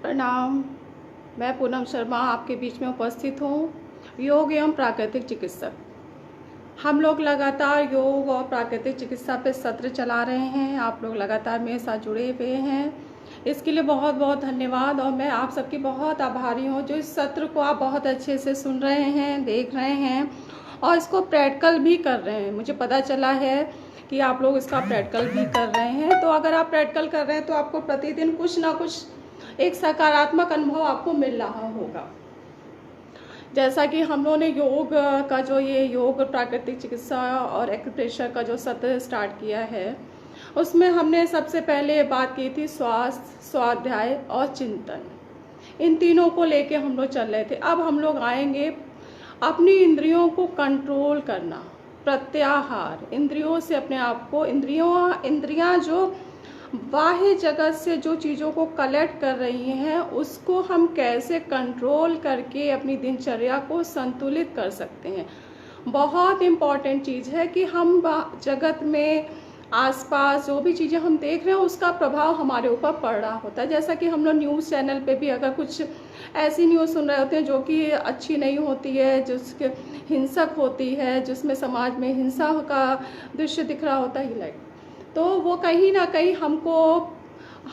प्रणाम। मैं पूनम शर्मा आपके बीच में उपस्थित हूँ, योग एवं प्राकृतिक चिकित्सक। हम लोग लगातार योग और प्राकृतिक चिकित्सा पे सत्र चला रहे हैं। आप लोग लगातार मेरे साथ जुड़े हुए हैं, इसके लिए बहुत बहुत धन्यवाद। और मैं आप सबकी बहुत आभारी हूँ जो इस सत्र को आप बहुत अच्छे से सुन रहे हैं, देख रहे हैं और इसको प्रैक्टिकल भी कर रहे हैं। मुझे पता चला है कि आप लोग इसका प्रैक्टिकल भी कर रहे हैं। तो अगर आप प्रैक्टिकल कर रहे हैं तो आपको प्रतिदिन कुछ ना कुछ एक सकारात्मक अनुभव आपको मिल रहा होगा। जैसा कि हम लोगों ने योग का जो ये योग प्राकृतिक चिकित्सा और एक्यूप्रेशर का जो सत्र स्टार्ट किया है, उसमें हमने सबसे पहले बात की थी स्वास्थ्य, स्वाध्याय और चिंतन। इन तीनों को लेके हम लोग चल रहे थे। अब हम लोग आएंगे अपनी इंद्रियों को कंट्रोल करना, प्रत्याहार, इंद्रियों से अपने आप को, इंद्रियां जो बाह्य जगत से जो चीज़ों को कलेक्ट कर रही हैं उसको हम कैसे कंट्रोल करके अपनी दिनचर्या को संतुलित कर सकते हैं। बहुत इम्पॉर्टेंट चीज़ है कि हम जगत में आसपास जो भी चीज़ें हम देख रहे हैं उसका प्रभाव हमारे ऊपर पड़ रहा होता है। जैसा कि हम लोग न्यूज़ चैनल पे भी अगर कुछ ऐसी न्यूज़ सुन रहे होते हैं जो कि अच्छी नहीं होती है, जिसके हिंसक होती है, जिसमें समाज में हिंसा का दृश्य दिख रहा होता है, तो वो कहीं ना कहीं हमको,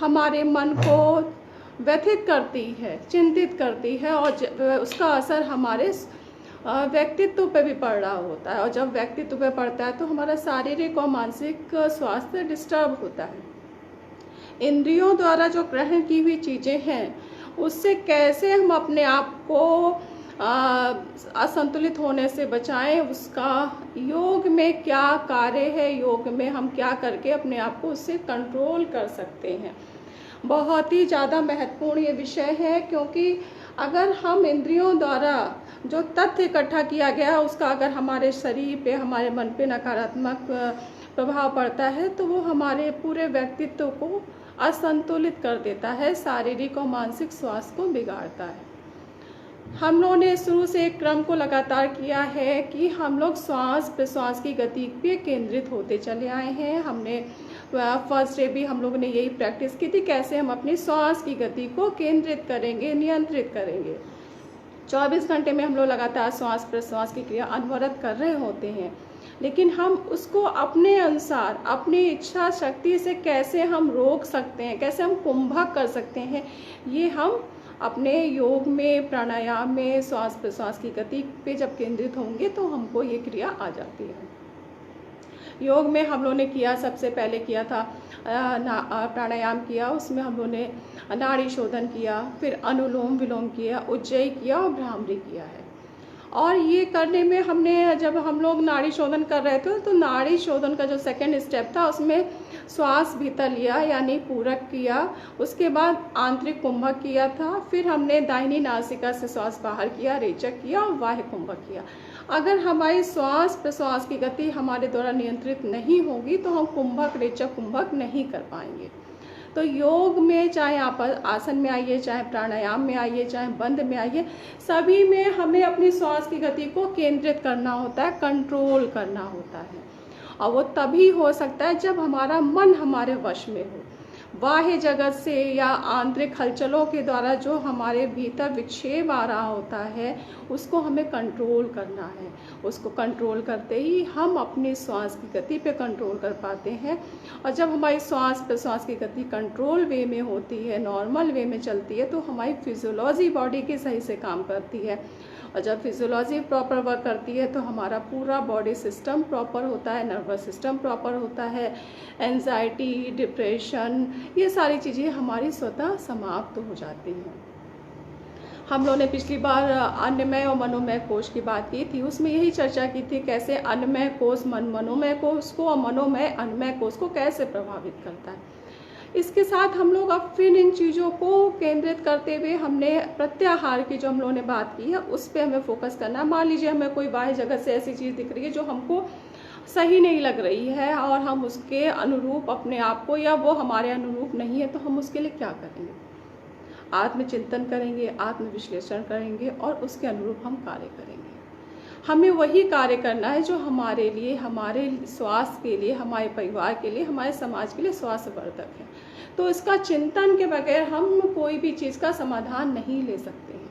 हमारे मन को व्यथित करती है, चिंतित करती है और उसका असर हमारे व्यक्तित्व पे भी पड़ रहा होता है। और जब व्यक्तित्व पे पड़ता है तो हमारा शारीरिक और मानसिक स्वास्थ्य डिस्टर्ब होता है। इंद्रियों द्वारा जो ग्रहण की हुई चीज़ें हैं उससे कैसे हम अपने आप को असंतुलित होने से बचाएं, उसका योग में क्या कार्य है, योग में हम क्या करके अपने आप को उससे कंट्रोल कर सकते हैं। बहुत ही ज़्यादा महत्वपूर्ण ये विषय है, क्योंकि अगर हम इंद्रियों द्वारा जो तथ्य इकट्ठा किया गया उसका अगर हमारे शरीर पे, हमारे मन पे नकारात्मक प्रभाव पड़ता है तो वो हमारे पूरे व्यक्तित्व को असंतुलित कर देता है, शारीरिक और मानसिक स्वास्थ्य को बिगाड़ता है। हम लोगों ने शुरू से एक क्रम को लगातार किया है कि हम लोग श्वास प्रश्वास की गति पे केंद्रित होते चले आए हैं। हमने फर्स्ट डे भी हम लोगों ने यही प्रैक्टिस की थी, कैसे हम अपनी श्वास की गति को केंद्रित करेंगे, नियंत्रित करेंगे। 24 घंटे में हम लोग लगातार श्वास प्रश्वास की क्रिया अनवरत कर रहे होते हैं, लेकिन हम उसको अपने अनुसार, अपनी इच्छा शक्ति से कैसे हम रोक सकते हैं, कैसे हम कुंभक कर सकते हैं, ये हम अपने योग में, प्राणायाम में श्वास प्रश्वास की गति पे जब केंद्रित होंगे तो हमको ये क्रिया आ जाती है। योग में हम लोगों ने किया, सबसे पहले किया था प्राणायाम किया, उसमें हम लोगों ने नाड़ी शोधन किया, फिर अनुलोम विलोम किया, उज्जयी किया और भ्रामरी किया है। और ये करने में हमने, जब हम लोग नाड़ी शोधन कर रहे थे तो नाड़ी शोधन का जो सेकंड स्टेप था उसमें श्वास भीतर लिया यानी पूरक किया, उसके बाद आंतरिक कुंभक किया था, फिर हमने दाहिनी नासिका से श्वास बाहर किया, रेचक किया और बाह्य कुंभक किया। अगर हमारी श्वास प्रश्वास की गति हमारे द्वारा नियंत्रित नहीं होगी तो हम कुंभक, रेचक, कुंभक नहीं कर पाएंगे। तो योग में चाहे आप आसन में आइए, चाहे प्राणायाम में आइए, चाहे बंद में आइए, सभी में हमें अपनी श्वास की गति को केंद्रित करना होता है, कंट्रोल करना होता है। और वो तभी हो सकता है जब हमारा मन हमारे वश में हो। बाह्य जगत से या आंतरिक हलचलों के द्वारा जो हमारे भीतर विक्षेप आ रहा होता है उसको हमें कंट्रोल करना है। उसको कंट्रोल करते ही हम अपनी श्वास की गति पे कंट्रोल कर पाते हैं। और जब हमारी श्वास प्रश्वास की गति कंट्रोल वे में होती है, नॉर्मल वे में चलती है, तो हमारी फिजियोलॉजी बॉडी की सही से काम करती है। और जब फिजियोलॉजी प्रॉपर वर्क करती है तो हमारा पूरा बॉडी सिस्टम प्रॉपर होता है, नर्वस सिस्टम प्रॉपर होता है, एंजाइटी, डिप्रेशन, ये सारी चीज़ें हमारी स्वतः समाप्त हो जाती हैं। हम लोगों ने पिछली बार अन्नमय और मनोमय कोश की बात की थी, उसमें यही चर्चा की थी कैसे अन्नमय कोश मनोमय कोश को और मनोमय अन्नमय कोश को कैसे प्रभावित करता है। इसके साथ हम लोग अब फिर इन चीज़ों को केंद्रित करते हुए हमने प्रत्याहार की जो हम लोगों ने बात की है उस पर हमें फोकस करना है। मान लीजिए हमें कोई बाह्य जगत से ऐसी चीज़ दिख रही है जो हमको सही नहीं लग रही है और हम उसके अनुरूप अपने आप को, या वो हमारे अनुरूप नहीं है, तो हम उसके लिए क्या करेंगे? आत्मचिंतन करेंगे, आत्मविश्लेषण करेंगे और उसके अनुरूप हम कार्य करेंगे। हमें वही कार्य करना है जो हमारे लिए, हमारे स्वास्थ्य के लिए, हमारे परिवार के लिए, हमारे समाज के लिए स्वास्थ्यवर्धक है। तो इसका चिंतन के बगैर हम कोई भी चीज़ का समाधान नहीं ले सकते हैं,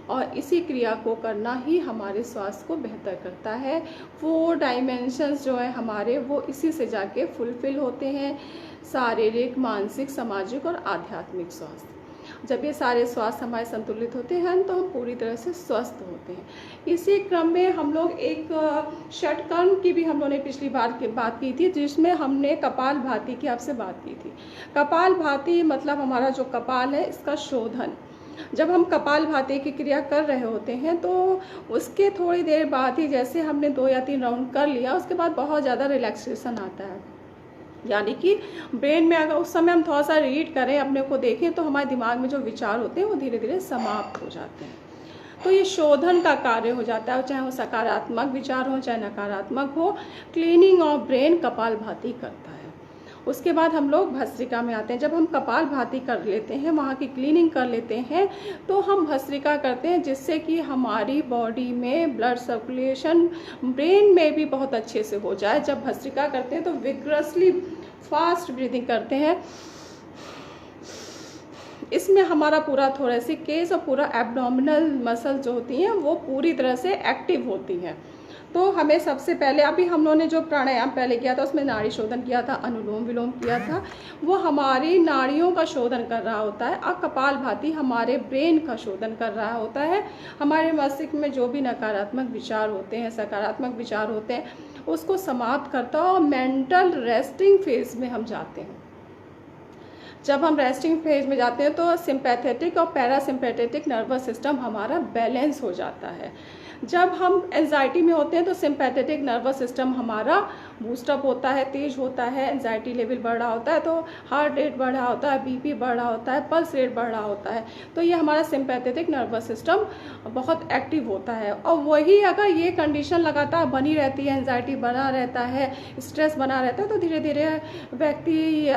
और इसी क्रिया को करना ही हमारे स्वास्थ्य को बेहतर करता है। 4 डायमेंशंस जो है हमारे, वो इसी से जाके फुलफिल होते हैं, शारीरिक, मानसिक, सामाजिक और आध्यात्मिक स्वास्थ्य। जब ये सारे स्वास्थ्य हमारे संतुलित होते हैं तो हम पूरी तरह से स्वस्थ होते हैं। इसी क्रम में हम लोग एक षटकर्म की भी हम लोगों ने पिछली बार की बात की थी, जिसमें हमने कपाल भाती की आपसे बात की थी। कपाल भाती मतलब हमारा जो कपाल है इसका शोधन। जब हम कपाल भाती की क्रिया कर रहे होते हैं तो उसके थोड़ी देर बाद ही, जैसे हमने 2 या 3 राउंड कर लिया, उसके बाद बहुत ज़्यादा रिलैक्सेशन आता है। यानी कि ब्रेन में अगर उस समय हम थोड़ा सा रीड करें, अपने को देखें, तो हमारे दिमाग में जो विचार होते हैं वो धीरे धीरे समाप्त हो जाते हैं। तो ये शोधन का कार्य हो जाता है, चाहे वो सकारात्मक विचार हो चाहे नकारात्मक हो। क्लीनिंग ऑफ ब्रेन कपाल भाती करता है। उसके बाद हम लोग भस्त्रिका में आते हैं। जब हम कपाल भाती कर लेते हैं, वहाँ की क्लीनिंग कर लेते हैं, तो हम भस्त्रिका करते हैं, जिससे कि हमारी बॉडी में ब्लड सर्कुलेशन ब्रेन में भी बहुत अच्छे से हो जाए। जब भस्त्रिका करते हैं तो विग्रसली फास्ट ब्रीदिंग करते हैं। इसमें हमारा पूरा थोरेसिक केस और पूरा एब्डोमिनल मसल जो होती हैं वो पूरी तरह से एक्टिव होती हैं। तो हमें सबसे पहले, अभी हम लोगों ने जो प्राणायाम पहले किया था उसमें नाड़ी शोधन किया था, अनुलोम विलोम किया था, वो हमारी नाड़ियों का शोधन कर रहा होता है। और कपाल भाती हमारे ब्रेन का शोधन कर रहा होता है। हमारे मस्तिष्क में जो भी नकारात्मक विचार होते हैं, सकारात्मक विचार होते हैं, उसको समाप्त करता है और मेंटल रेस्टिंग फेज में हम जाते हैं। जब हम रेस्टिंग फेज में जाते हैं तो सिंपैथेटिक और पैरासिम्पैथेटिक नर्वस सिस्टम हमारा बैलेंस हो जाता है। जब हम एंजाइटी में होते हैं तो सिंपैथेटिक नर्वस सिस्टम हमारा बूस्टअप होता है, तेज होता है, एंजाइटी लेवल बढ़ रहा होता है तो हार्ट रेट बढ़ रहा होता है, बीपी बढ़ रहा होता है, पल्स रेट बढ़ रहा होता है। तो ये हमारा सिंपैथेटिक नर्वस सिस्टम बहुत एक्टिव होता है। और वही अगर ये कंडीशन लगातार बनी रहती है, एंजाइटी बना रहता है, स्ट्रेस बना रहता है, तो धीरे धीरे व्यक्ति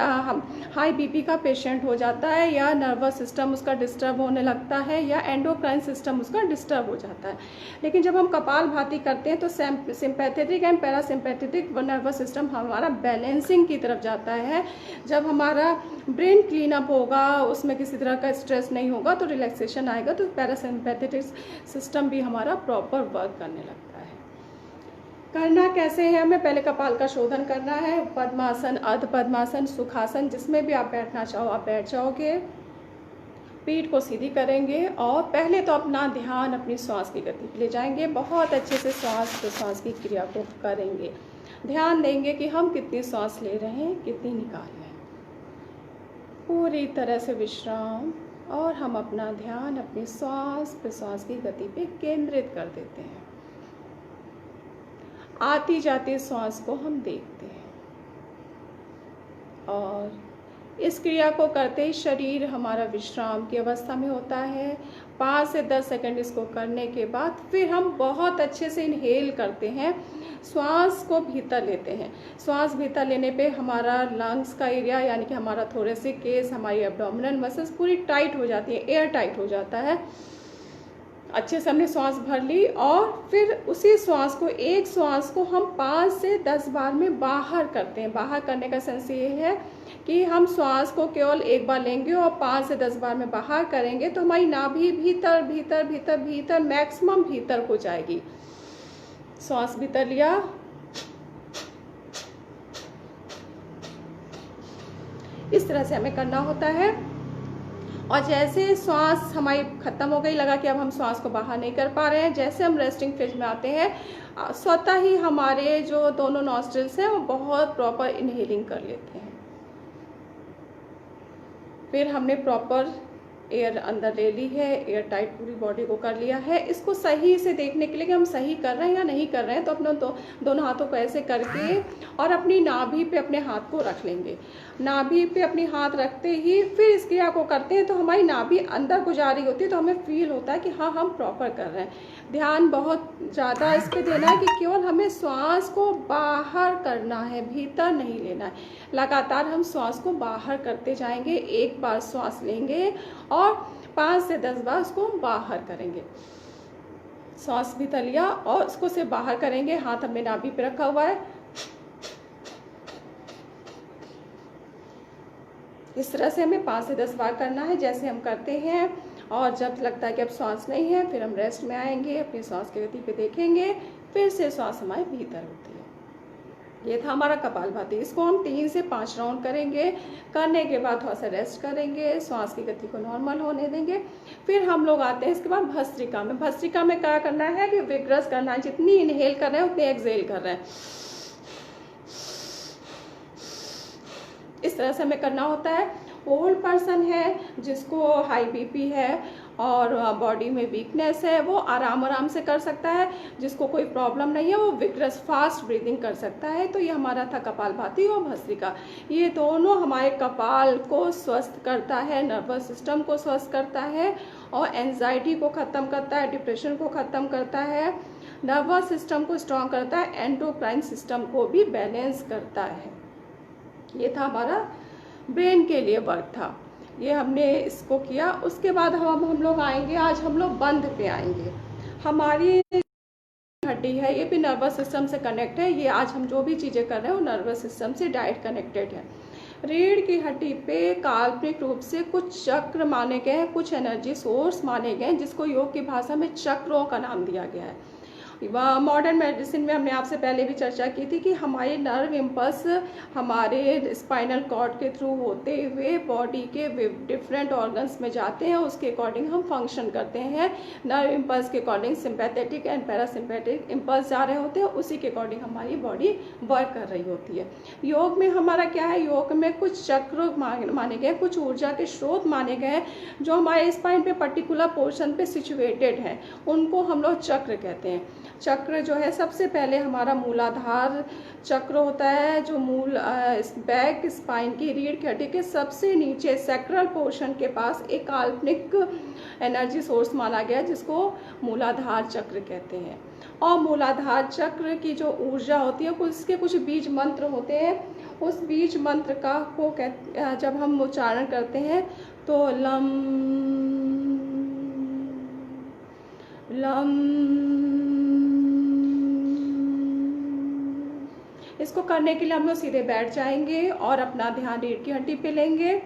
हाई बीपी का पेशेंट हो जाता है, या नर्वस सिस्टम उसका डिस्टर्ब होने लगता है, या एंडोक्राइन सिस्टम उसका डिस्टर्ब हो जाता है। लेकिन जब हम कपाल भाती करते हैं तो sympathetic and parasympathetic nervous system हमारा बैलेंसिंग की तरफ जाता है। जब हमारा ब्रेन क्लीन अप होगा, उसमें किसी तरह का स्ट्रेस नहीं होगा, तो रिलैक्सेशन आएगा, तो पैरासिम्पैथेटिक सिस्टम भी हमारा प्रॉपर वर्क करने लगता है। करना कैसे है? हमें पहले कपाल का शोधन करना है। पद्मासन, अर्ध पद्मासन, सुखासन, जिसमें भी आप बैठना चाहो आप बैठ जाओगे। पीठ को सीधी करेंगे और पहले तो अपना ध्यान अपनी श्वास की गति पे ले जाएंगे। बहुत अच्छे से श्वास प्रश्वास की क्रिया को करेंगे। ध्यान देंगे कि हम कितनी श्वास ले रहे हैं, कितनी निकाल रहे हैं। पूरी तरह से विश्राम, और हम अपना ध्यान अपनी श्वास प्रश्वास की गति पे केंद्रित कर देते हैं। आती जाती श्वास को हम देखते हैं, और इस क्रिया को करते ही शरीर हमारा विश्राम की अवस्था में होता है। 5 से 10 सेकंड इसको करने के बाद फिर हम बहुत अच्छे से इनहेल करते हैं, श्वास को भीतर लेते हैं। श्वास भीतर लेने पे हमारा लंग्स का एरिया, यानी कि हमारा थोरेसिक केस, हमारी एब्डोमिनल मसल्स पूरी टाइट हो जाती है, एयर टाइट हो जाता है। अच्छे से हमने श्वास भर ली, और फिर उसी श्वास को, एक श्वास को हम 5 से 10 बार में बाहर करते हैं। बाहर करने का सेंस ये है कि हम श्वास को केवल एक बार लेंगे और 5 से 10 बार में बाहर करेंगे, तो हमारी नाभि भीतर भीतर भीतर भीतर मैक्सिमम भीतर को जाएगी। श्वास भीतर लिया, इस तरह से हमें करना होता है। और जैसे श्वास हमारी खत्म हो गई, लगा कि अब हम श्वास को बाहर नहीं कर पा रहे हैं, जैसे हम रेस्टिंग फेज में आते हैं, स्वतः ही हमारे जो दोनों नॉस्ट्रिल्स हैं वो बहुत प्रॉपर इनहेलिंग कर लेते हैं। फिर हमने प्रॉपर एयर अंदर ले ली है, एयर टाइट पूरी बॉडी को कर लिया है। इसको सही से देखने के लिए कि हम सही कर रहे हैं या नहीं कर रहे हैं, तो अपने दोनों हाथों को ऐसे करके और अपनी नाभि पे अपने हाथ को रख लेंगे। नाभि पे अपनी हाथ रखते ही फिर इस क्रिया को करते हैं, तो हमारी नाभि अंदर को जा रही होती है, तो हमें फील होता है कि हाँ हम प्रॉपर कर रहे हैं। ध्यान बहुत ज़्यादा इस पर देना है कि केवल हमें श्वास को बाहर करना है, भीतर नहीं लेना है। लगातार हम श्वास को बाहर करते जाएंगे। एक बार श्वास लेंगे और 5 से 10 बार उसको बाहर करेंगे। सांस भीतर लिया और उसको सिर्फ बाहर करेंगे। हाथ हमने नाभि पे रखा हुआ है। इस तरह से हमें 5 से 10 बार करना है जैसे हम करते हैं। और जब लगता है कि अब सांस नहीं है, फिर हम रेस्ट में आएंगे, अपनी सांस की गति पे देखेंगे, फिर से सांस हमारे भीतर होती है। ये था हमारा कपालभाति। इसको हम 3 से 5 राउंड करेंगे। करने के बाद थोड़ा सा रेस्ट करेंगे, श्वास की गति को नॉर्मल होने देंगे। फिर हम लोग आते हैं इसके बाद भस्त्रिका में। भस्त्रिका में क्या करना है कि विग्रस करना है। जितनी इनहेल कर रहे हैं उतनी एक्सहेल कर रहे हैं। इस तरह से हमें करना होता है। ओल्ड पर्सन है जिसको हाई बीपी है और बॉडी में वीकनेस है, वो आराम से कर सकता है। जिसको कोई प्रॉब्लम नहीं है वो विग्रस फास्ट ब्रीदिंग कर सकता है। तो ये हमारा था कपालभाति और भस्त्रिका। ये दोनों हमारे कपाल को स्वस्थ करता है, नर्वस सिस्टम को स्वस्थ करता है और एंजाइटी को ख़त्म करता है, डिप्रेशन को ख़त्म करता है, नर्वस सिस्टम को स्ट्रॉन्ग करता है, एंडोक्राइन सिस्टम को भी बैलेंस करता है। ये था हमारा ब्रेन के लिए वर्क था। ये हमने इसको किया। उसके बाद हम लोग आएंगे, आज हम लोग बंध पे आएंगे। हमारी हड्डी है, ये भी नर्वस सिस्टम से कनेक्ट है। ये आज हम जो भी चीज़ें कर रहे हैं वो नर्वस सिस्टम से डायरेक्ट कनेक्टेड है। रीढ़ की हड्डी पे काल्पनिक रूप से कुछ चक्र माने गए हैं, कुछ एनर्जी सोर्स माने गए हैं, जिसको योग की भाषा में चक्रों का नाम दिया गया है। मॉडर्न मेडिसिन में हमने आपसे पहले भी चर्चा की थी कि हमारे नर्व इम्पल्स हमारे स्पाइनल कॉर्ड के थ्रू होते हुए बॉडी के डिफरेंट ऑर्गन्स में जाते हैं। उसके अकॉर्डिंग हम फंक्शन करते हैं। नर्व इम्पल्स के according sympathetic and parasympathetic impulse जा रहे होते हैं, उसी के अकॉर्डिंग हमारी बॉडी वर्क कर रही होती है। योग में हमारा क्या है, योग में कुछ चक्र माने गए, कुछ ऊर्जा के स्रोत माने गए जो हमारे स्पाइन पे पर्टिकुलर पोर्शन पे सिचुएटेड हैं, उनको हम लोग चक्र कहते हैं। चक्र जो है सबसे पहले हमारा मूलाधार चक्र होता है, जो बैक स्पाइन की रीढ़ की हड्डी के सबसे नीचे सैक्रल पोर्शन के पास एक काल्पनिक एनर्जी सोर्स माना गया जिसको मूलाधार चक्र कहते हैं। और मूलाधार चक्र की जो ऊर्जा होती है उसके कुछ बीज मंत्र होते हैं। उस बीज मंत्र का जब हम उच्चारण करते हैं तो लम लम, इसको करने के लिए हम लोग सीधे बैठ जाएंगे और अपना ध्यान रीढ़ की हड्डी पे लेंगे।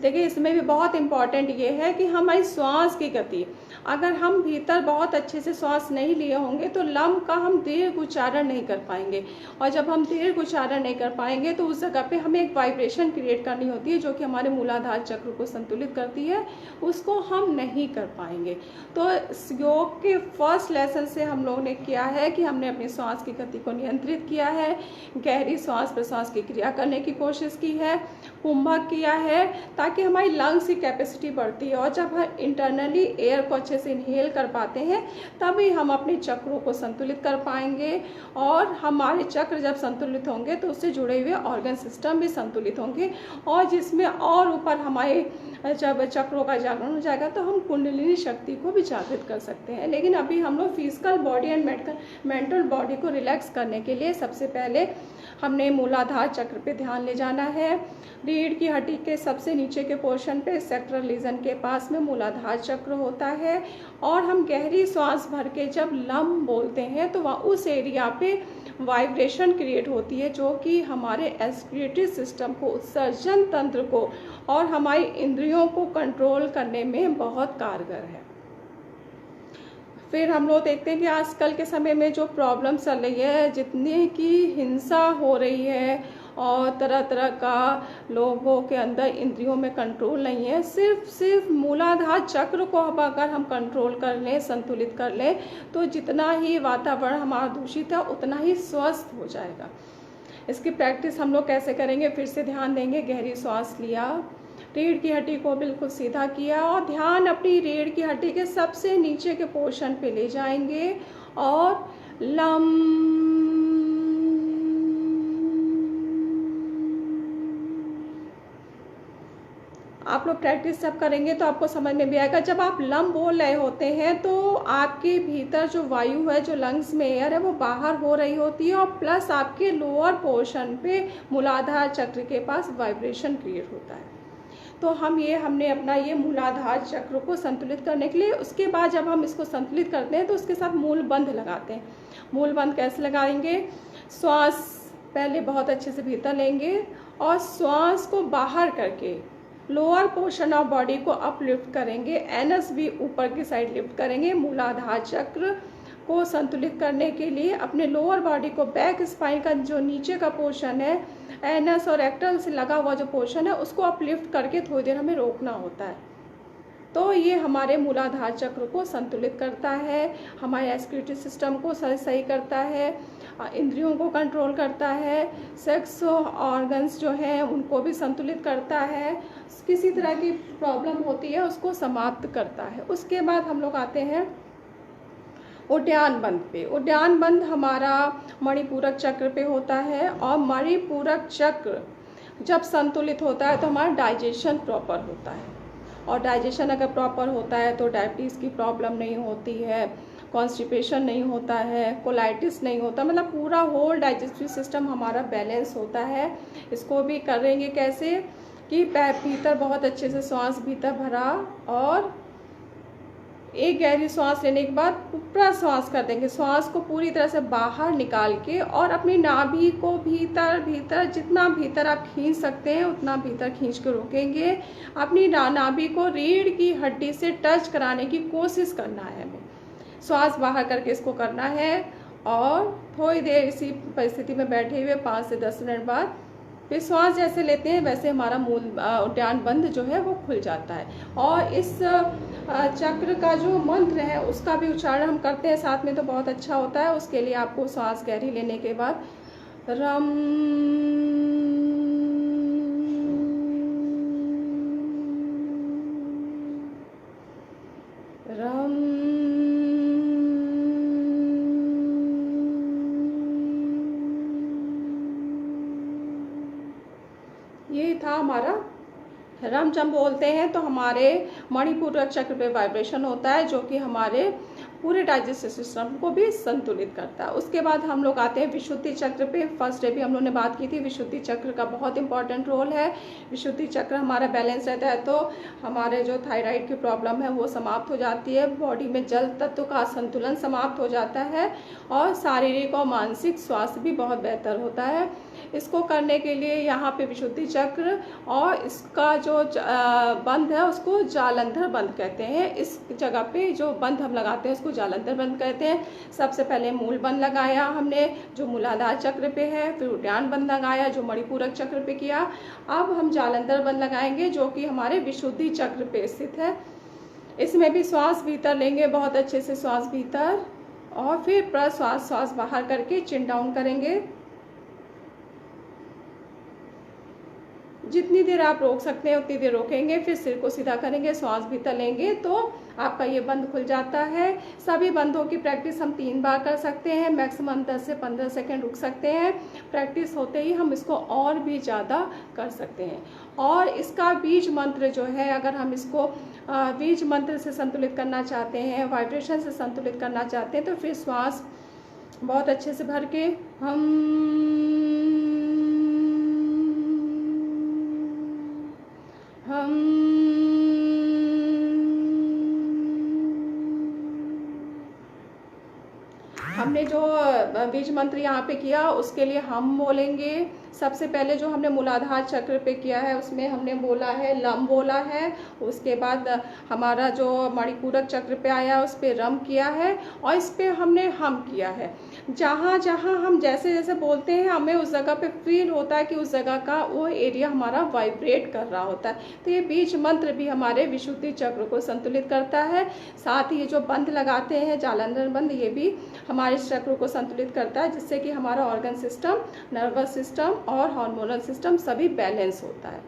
देखिए इसमें भी बहुत इम्पॉर्टेंट ये है कि हमारी श्वास की गति, अगर हम भीतर बहुत अच्छे से श्वास नहीं लिए होंगे तो लम का हम दीर्घ उच्चारण नहीं कर पाएंगे। और जब हम दीर्घ उच्चारण नहीं कर पाएंगे तो उस जगह पे हमें एक वाइब्रेशन क्रिएट करनी होती है जो कि हमारे मूलाधार चक्र को संतुलित करती है, उसको हम नहीं कर पाएंगे। तो योग के फर्स्ट लेसन से हम लोगों ने किया है कि हमने अपनी श्वास की गति को नियंत्रित किया है, गहरी श्वास प्रश्वास की क्रिया करने की कोशिश की है, कुंभक किया है ताकि हमारी लंग्स की कैपेसिटी बढ़ती है। और जब हम इंटरनली एयर को अच्छे से इनहेल कर पाते हैं तभी हम अपने चक्रों को संतुलित कर पाएंगे। और हमारे चक्र जब संतुलित होंगे तो उससे जुड़े हुए ऑर्गन सिस्टम भी संतुलित होंगे और जिसमें और ऊपर हमारे जब चक्रों का जागरण हो जाएगा तो हम कुंडलिनी शक्ति को भी जागृत कर सकते हैं। लेकिन अभी हम लोग physical body and mental body को रिलैक्स करने के लिए सबसे पहले हमने मूलाधार चक्र पे ध्यान ले जाना है। रीढ़ की हड्डी के सबसे नीचे के पोर्शन पे सैक्रल रीजन के पास में मूलाधार चक्र होता है और हम गहरी श्वास भर के जब लम बोलते हैं तो वहाँ उस एरिया पे वाइब्रेशन क्रिएट होती है जो कि हमारे एक्सक्रीटरी सिस्टम को, उत्सर्जन तंत्र को और हमारी इंद्रियों को कंट्रोल करने में बहुत कारगर है। फिर हम लोग देखते हैं कि आजकल के समय में जो प्रॉब्लम चल रही है, जितनी की हिंसा हो रही है और तरह तरह का लोगों के अंदर इंद्रियों में कंट्रोल नहीं है, सिर्फ मूलाधार चक्र को अगर हम कंट्रोल कर लें, संतुलित कर लें तो जितना ही वातावरण हमारा दूषित है उतना ही स्वस्थ हो जाएगा। इसकी प्रैक्टिस हम लोग कैसे करेंगे, फिर से ध्यान देंगे। गहरी सांस लिया, रीढ़ की हड्डी को बिल्कुल सीधा किया और ध्यान अपनी रीढ़ की हड्डी के सबसे नीचे के पोर्शन पे ले जाएंगे और लम आप लोग प्रैक्टिस जब करेंगे तो आपको समझ में भी आएगा। जब आप लम बोल रहे होते हैं तो आपके भीतर जो वायु है, जो लंग्स में एयर है, वो बाहर हो रही होती है और प्लस आपके लोअर पोर्शन पे मूलाधार चक्र के पास वाइब्रेशन क्रिएट होता है। तो हमने अपना ये मूलाधार चक्र को संतुलित करने के लिए, उसके बाद जब हम इसको संतुलित करते हैं तो उसके साथ मूल बंध लगाते हैं। मूल बंध कैसे लगाएंगे? श्वास पहले बहुत अच्छे से भीतर लेंगे और श्वास को बाहर करके लोअर पोर्शन ऑफ बॉडी को अपलिफ्ट करेंगे, एनस भी ऊपर की साइड लिफ्ट करेंगे। मूलाधार चक्र को संतुलित करने के लिए अपने लोअर बॉडी को, बैक स्पाइन का जो नीचे का पोर्शन है, एनस और रेक्टल से लगा हुआ जो पोर्शन है, उसको अपलिफ्ट करके थोड़ी देर हमें रोकना होता है। तो ये हमारे मूलाधार चक्र को संतुलित करता है, हमारे एक्सक्रीटरी सिस्टम को सही करता है, इंद्रियों को कंट्रोल करता है, सेक्स ऑर्गन्स जो हैं उनको भी संतुलित करता है, किसी तरह की प्रॉब्लम होती है उसको समाप्त करता है। उसके बाद हम लोग आते हैं उद्यान बंध पे। उद्यान बंध हमारा मणिपूरक चक्र पे होता है, और मणिपूरक चक्र जब संतुलित होता है तो हमारा डाइजेशन प्रॉपर होता है, और डाइजेशन अगर प्रॉपर होता है तो डायबिटीज़ की प्रॉब्लम नहीं होती है, कॉन्स्टिपेशन नहीं होता है, कोलाइटिस नहीं होता, मतलब पूरा होल डाइजेस्टिव सिस्टम हमारा बैलेंस होता है। इसको भी करेंगे कैसे कि भीतर बहुत अच्छे से श्वास भीतर भरा, और एक गहरी श्वास लेने के बाद ऊपर श्वास कर देंगे, श्वास को पूरी तरह से बाहर निकाल के, और अपनी नाभि को भीतर जितना भीतर आप खींच सकते हैं उतना भीतर खींच के रोकेंगे। अपनी नाभि को रीढ़ की हड्डी से टच कराने की कोशिश करना है हमें, श्वास बाहर करके इसको करना है। और थोड़ी देर इसी परिस्थिति में बैठे हुए 5 से 10 मिनट बाद फिर श्वास जैसे लेते हैं वैसे हमारा मूल उद्यान बंध जो है वो खुल जाता है। और इस चक्र का जो मंत्र है उसका भी उच्चारण हम करते हैं साथ में, तो बहुत अच्छा होता है। उसके लिए आपको श्वास गहरी लेने के बाद रम रम ये था हमारा रम। जब बोलते हैं तो हमारे मणिपूरक चक्र पे वाइब्रेशन होता है जो कि हमारे पूरे डाइजेस्टिव सिस्टम को भी संतुलित करता है। उसके बाद हम लोग आते हैं विशुद्धि चक्र पे। फर्स्ट डे भी हम लोग ने बात की थी, विशुद्धि चक्र का बहुत इंपॉर्टेंट रोल है। विशुद्धि चक्र हमारा बैलेंस रहता है तो हमारे जो थायराइड की प्रॉब्लम है वो समाप्त हो जाती है, बॉडी में जल तत्व का संतुलन समाप्त हो जाता है, और शारीरिक और मानसिक स्वास्थ्य भी बहुत बेहतर होता है। इसको करने के लिए यहाँ पे विशुद्धि चक्र और इसका जो बंध है उसको जालंधर बंध कहते हैं। इस जगह पे जो बंध हम लगाते हैं उसको जालंधर बंध कहते हैं। सबसे पहले मूल बंध लगाया हमने जो मूलाधार चक्र पे है, फिर उद्यान बंध लगाया जो मणिपूरक चक्र पे किया। अब हम जालंधर बंध लगाएंगे जो कि हमारे विशुद्धि चक्र पे स्थित है। इसमें भी श्वास भीतर लेंगे, बहुत अच्छे से श्वास भीतर, और फिर प्रश्वास श्वास बाहर करके चिन डाउन करेंगे। जितनी देर आप रोक सकते हैं उतनी देर रोकेंगे, फिर सिर को सीधा करेंगे, श्वास भीतर लेंगे तो आपका ये बंद खुल जाता है। सभी बंधों की प्रैक्टिस हम 3 बार कर सकते हैं, मैक्सिमम 10 से 15 सेकेंड रुक सकते हैं। प्रैक्टिस होते ही हम इसको और भी ज़्यादा कर सकते हैं। और इसका बीज मंत्र जो है, अगर हम इसको बीज मंत्र से संतुलित करना चाहते हैं, वाइब्रेशन से संतुलित करना चाहते हैं, तो फिर श्वास बहुत अच्छे से भर के हमने जो बीज मंत्र यहाँ पे किया उसके लिए हम बोलेंगे। सबसे पहले जो हमने मूलाधार चक्र पे किया है उसमें हमने बोला है लम बोला है। उसके बाद हमारा जो मणिपूरक चक्र पे आया उस पे रम किया है, और इस पे हमने हम किया है। जहाँ जहाँ हम जैसे जैसे बोलते हैं हमें उस जगह पे फील होता है कि उस जगह का वो एरिया हमारा वाइब्रेट कर रहा होता है। तो ये बीज मंत्र भी हमारे विशुद्धि चक्र को संतुलित करता है। साथ ही ये जो बंध लगाते हैं जालंधर बंध, ये भी हमारे चक्र को संतुलित करता है, जिससे कि हमारा ऑर्गन सिस्टम, नर्वस सिस्टम और हार्मोनल सिस्टम सभी बैलेंस होता है।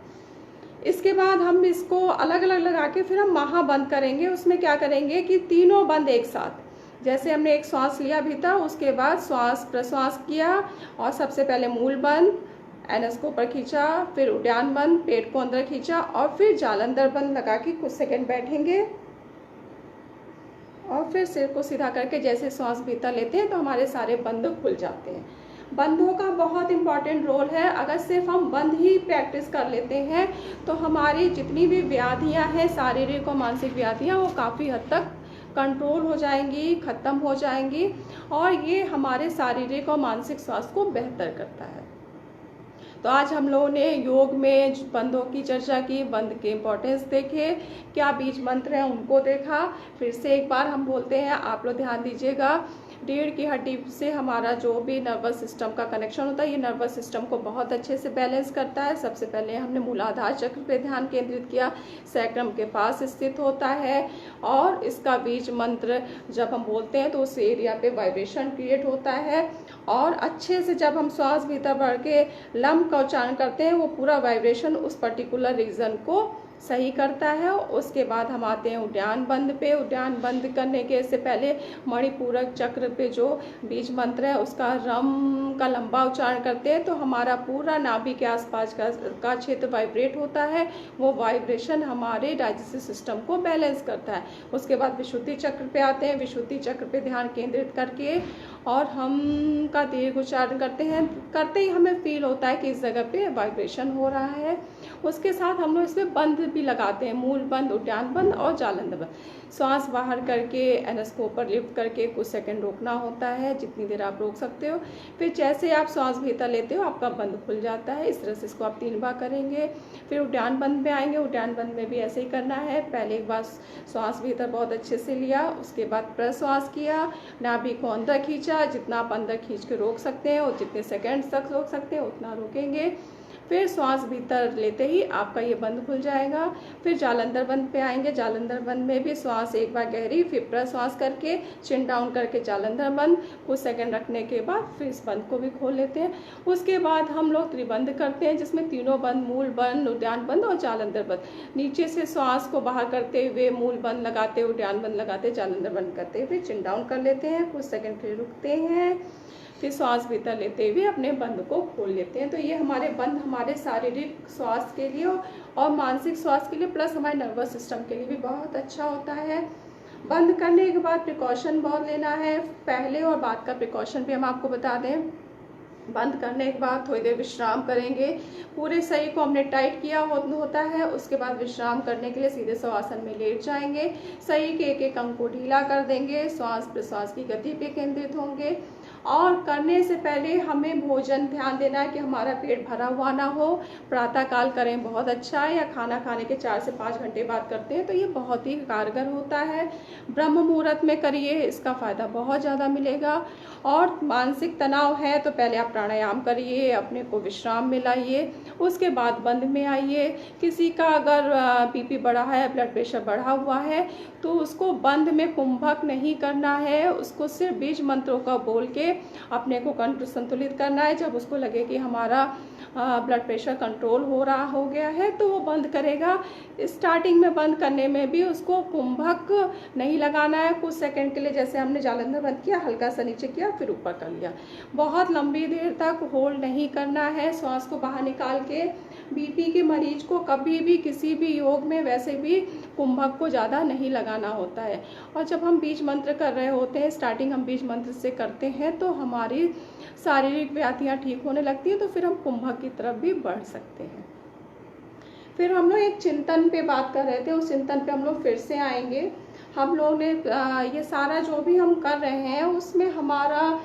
इसके बाद हम इसको अलग अलग लगा के फिर हम महाबंध करेंगे। उसमें क्या करेंगे कि तीनों बंद एक साथ, जैसे हमने एक श्वास लिया भीतर, उसके बाद श्वास प्रश्वास किया, और सबसे पहले मूल बंद, एनस को ऊपर खींचा, फिर उद्यान बंद, पेट को अंदर खींचा, और फिर जालंधर बंद लगा के कुछ सेकंड बैठेंगे, और फिर सिर को सीधा करके जैसे श्वास भीतर लेते हैं तो हमारे सारे बंद खुल जाते हैं। बंधों का बहुत इम्पॉर्टेंट रोल है। अगर सिर्फ हम बंध ही प्रैक्टिस कर लेते हैं तो हमारी जितनी भी व्याधियां हैं, शारीरिक और मानसिक व्याधियां, वो काफ़ी हद तक कंट्रोल हो जाएंगी, ख़त्म हो जाएंगी, और ये हमारे शारीरिक और मानसिक स्वास्थ्य को बेहतर करता है। तो आज हम लोगों ने योग में बंधों की चर्चा की, बंध के इम्पोर्टेंस देखे, क्या बीज मंत्र हैं उनको देखा। फिर से एक बार हम बोलते हैं, आप लोग ध्यान दीजिएगा। रीढ़ की हड्डी से हमारा जो भी नर्वस सिस्टम का कनेक्शन होता है, ये नर्वस सिस्टम को बहुत अच्छे से बैलेंस करता है। सबसे पहले हमने मूलाधार चक्र पे ध्यान केंद्रित किया, सैक्रम के पास स्थित होता है, और इसका बीज मंत्र जब हम बोलते हैं तो उस एरिया पे वाइब्रेशन क्रिएट होता है, और अच्छे से जब हम श्वास भीतर भर के लम का उच्चारण करते हैं, वो पूरा वाइब्रेशन उस पर्टिकुलर रीजन को सही करता है। उसके बाद हम आते हैं उद्यान बंद पे। उद्यान बंद करने के से पहले मणिपूरक चक्र पे जो बीज मंत्र है उसका रम का लंबा उच्चारण करते हैं, तो हमारा पूरा नाभि के आसपास का क्षेत्र वाइब्रेट होता है। वो वाइब्रेशन हमारे डाइजेस्टिव सिस्टम को बैलेंस करता है। उसके बाद विशुद्धि चक्र पे आते हैं। विशुद्धि चक्र पे ध्यान केंद्रित करके और हम का दीर्घ उच्चारण करते हैं। करते ही हमें फील होता है कि इस जगह पे वाइब्रेशन हो रहा है। उसके साथ हम लोग इसमें बंद भी लगाते हैं, मूल बंद, उद्यान बंद और जालंधर बंद। श्वास बाहर करके एनएस को ऊपर लिफ्ट करके कुछ सेकंड रोकना होता है, जितनी देर आप रोक सकते हो। फिर जैसे आप श्वास भीतर लेते हो आपका बंद खुल जाता है। इस तरह से इसको आप 3 बार करेंगे। फिर उद्यान बंद में आएंगे। उद्यान बंद में भी ऐसे ही करना है। पहले एक बार श्वास भीतर बहुत अच्छे से लिया, उसके बाद प्रश्वास किया, नाभि को अंदर खींचा। जितना आप अंदर खींच के रोक सकते हैं और जितने सेकेंड तक रोक सकते हैं उतना रोकेंगे। फिर श्वास भीतर लेते ही आपका ये बंद खुल जाएगा। फिर जालंधर बंद पे आएंगे। जालंधर बंद में भी श्वास एक बार गहरी, फिर प्रश्वास करके चिन डाउन करके जालंधर बंद, कुछ सेकंड रखने के बाद फिर इस बंद को भी खोल लेते हैं। उसके बाद हम लोग त्रिबंध करते हैं, जिसमें तीनों बंद, मूल बंद, उद्यान बंद और जालंधर बंद। नीचे से श्वास को बाहर करते हुए मूल बंद लगाते, उद्यान बंद लगाते, जालंधर बंद करते हुए चिन डाउन कर लेते हैं। कुछ सेकंड फिर रुकते हैं, फिर श्वास भीतर लेते हुए अपने बंद को खोल लेते हैं। तो ये हमारे बंद हमारे शारीरिक स्वास्थ्य के लिए और मानसिक स्वास्थ्य के लिए प्लस हमारे नर्वस सिस्टम के लिए भी बहुत अच्छा होता है। बंद करने के बाद प्रिकॉशन बहुत लेना है। पहले और बाद का प्रिकॉशन भी हम आपको बता दें। बंद करने के बाद थोड़ी देर विश्राम करेंगे। पूरे शरीर को हमने टाइट किया होता है। उसके बाद विश्राम करने के लिए सीधे शवासन में लेट जाएंगे। शरीर के एक एक अंग को ढीला कर देंगे। श्वास प्रश्वास की गति पे केंद्रित होंगे। और करने से पहले हमें भोजन ध्यान देना है कि हमारा पेट भरा हुआ ना हो। प्रातः काल करें बहुत अच्छा है, या खाना खाने के 4 से 5 घंटे बाद करते हैं तो ये बहुत ही कारगर होता है। ब्रह्म मुहूर्त में करिए, इसका फ़ायदा बहुत ज़्यादा मिलेगा। और मानसिक तनाव है तो पहले आप प्राणायाम करिए, अपने को विश्राम में लाइए, उसके बाद बंद में आइए। किसी का अगर बीपी बढ़ा है, ब्लड प्रेशर बढ़ा हुआ है, तो उसको बंद में कुंभक नहीं करना है। उसको सिर्फ बीज मंत्रों का बोल के अपने को संतुलित करना है। जब उसको लगे कि हमारा ब्लड प्रेशर कंट्रोल हो गया है तो वो बंद करेगा। स्टार्टिंग में बंद करने में भी उसको कुंभक नहीं लगाना है। कुछ सेकंड के लिए जैसे हमने जालंधर बंद किया, हल्का सा नीचे किया, फिर ऊपर कर लिया। बहुत लंबी देर तक होल्ड नहीं करना है। श्वास को बाहर निकाल के बीपी के मरीज को कभी भी किसी भी योग में वैसे भी कुंभक को ज़्यादा नहीं लगाना होता है। और जब हम बीज मंत्र कर रहे होते हैं, स्टार्टिंग हम बीज मंत्र से करते हैं, तो हमारी शारीरिक व्याधियाँ ठीक होने लगती हैं, तो फिर हम कुंभक की तरफ भी बढ़ सकते हैं। फिर हम लोग एक चिंतन पे बात कर रहे थे, उस चिंतन पे हम लोग फिर से आएंगे। हम लोग ने ये सारा जो भी हम कर रहे हैं उसमें हमारा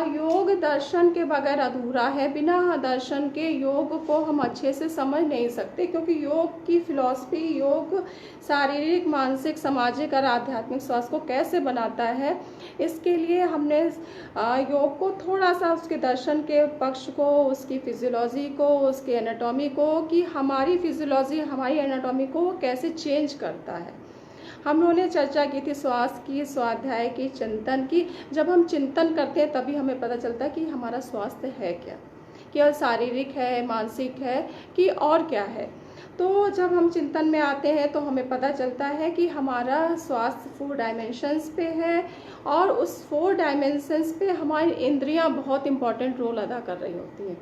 योग दर्शन के बगैर अधूरा है। बिना दर्शन के योग को हम अच्छे से समझ नहीं सकते, क्योंकि योग की फिलॉसफी, योग शारीरिक, मानसिक, सामाजिक और आध्यात्मिक स्वास्थ्य को कैसे बनाता है, इसके लिए हमने योग को थोड़ा सा उसके दर्शन के पक्ष को, उसकी फिजियोलॉजी को, उसके एनाटॉमी को, कि हमारी फिजियोलॉजी, हमारी एनाटॉमी को कैसे चेंज करता है, हम लोगों ने चर्चा की थी। श्वास की, स्वाध्याय की, चिंतन की। जब हम चिंतन करते हैं तभी हमें पता चलता है कि हमारा स्वास्थ्य है क्या शारीरिक है, मानसिक है, कि और क्या है। तो जब हम चिंतन में आते हैं तो हमें पता चलता है कि हमारा स्वास्थ्य 4 डायमेंशंस पे है, और उस 4 डायमेंशंस पे हमारी इंद्रियां बहुत इंपॉर्टेंट रोल अदा कर रही होती हैं।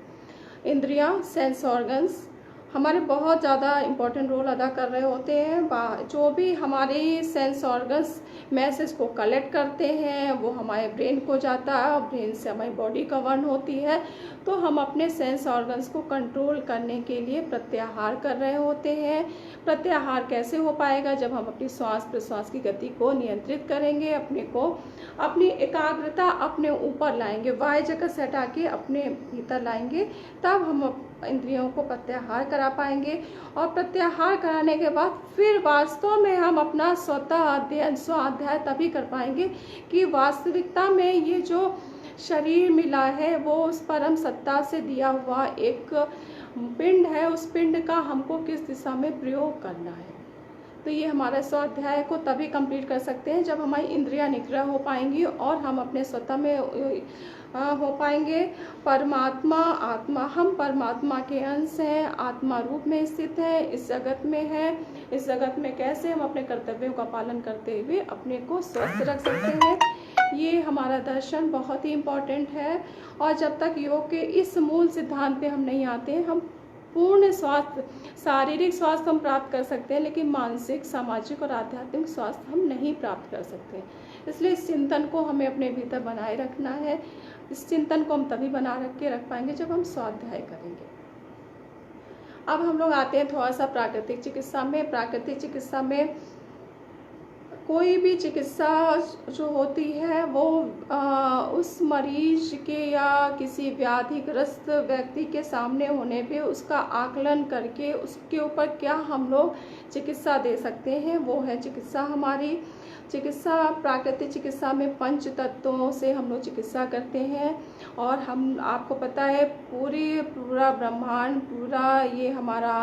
इंद्रियां, सेंस ऑर्गन्स, हमारे बहुत ज़्यादा इम्पोर्टेंट रोल अदा कर रहे होते हैं। जो भी हमारे सेंस ऑर्गन्स मैसेज को कलेक्ट करते हैं वो हमारे ब्रेन को जाता है और ब्रेन से हमारी बॉडी गवर्न होती है। तो हम अपने सेंस ऑर्गन्स को कंट्रोल करने के लिए प्रत्याहार कर रहे होते हैं। प्रत्याहार कैसे हो पाएगा? जब हम अपनी श्वास प्रश्वास की गति को नियंत्रित करेंगे, अपनी एकाग्रता अपने ऊपर लाएंगे, वाह्य जगत से हटा के अपने भीतर लाएंगे, तब हम इंद्रियों को प्रत्याहार करा पाएंगे। और प्रत्याहार कराने के बाद फिर वास्तव में हम अपना स्वतः अध्ययन स्वाध्याय तभी कर पाएंगे कि वास्तविकता में ये जो शरीर मिला है वो उस परम सत्ता से दिया हुआ एक पिंड है, उस पिंड का हमको किस दिशा में प्रयोग करना है। तो ये हमारा स्वाध्याय को तभी कंप्लीट कर सकते हैं जब हमारी इंद्रियां निग्रह हो पाएंगी और हम अपने स्वतः में हो पाएंगे। परमात्मा आत्मा, हम परमात्मा के अंश हैं, आत्मा रूप में स्थित है, इस जगत में है। इस जगत में कैसे हम अपने कर्तव्यों का पालन करते हुए अपने को स्वस्थ रख सकते हैं, ये हमारा दर्शन बहुत ही इम्पोर्टेंट है। और जब तक योग के इस मूल सिद्धांत पे हम नहीं आते हैं, हम पूर्ण स्वास्थ्य, शारीरिक स्वास्थ्य हम प्राप्त कर सकते हैं, लेकिन मानसिक, सामाजिक और आध्यात्मिक स्वास्थ्य हम नहीं प्राप्त कर सकते। इसलिए इस चिंतन को हमें अपने भीतर बनाए रखना है। इस चिंतन को हम तभी बना रख पाएंगे जब हम स्वाध्याय करेंगे। अब हम लोग आते हैं थोड़ा सा प्राकृतिक चिकित्सा में। प्राकृतिक चिकित्सा में कोई भी चिकित्सा जो होती है वो उस मरीज के या किसी व्याधिग्रस्त व्यक्ति के सामने होने पे उसका आकलन करके उसके ऊपर क्या हम लोग चिकित्सा दे सकते हैं, वो है चिकित्सा हमारी। चिकित्सा, प्राकृतिक चिकित्सा में पंच तत्वों से हम लोग चिकित्सा करते हैं। और हम, आपको पता है, पूरा ब्रह्मांड, पूरा ये हमारा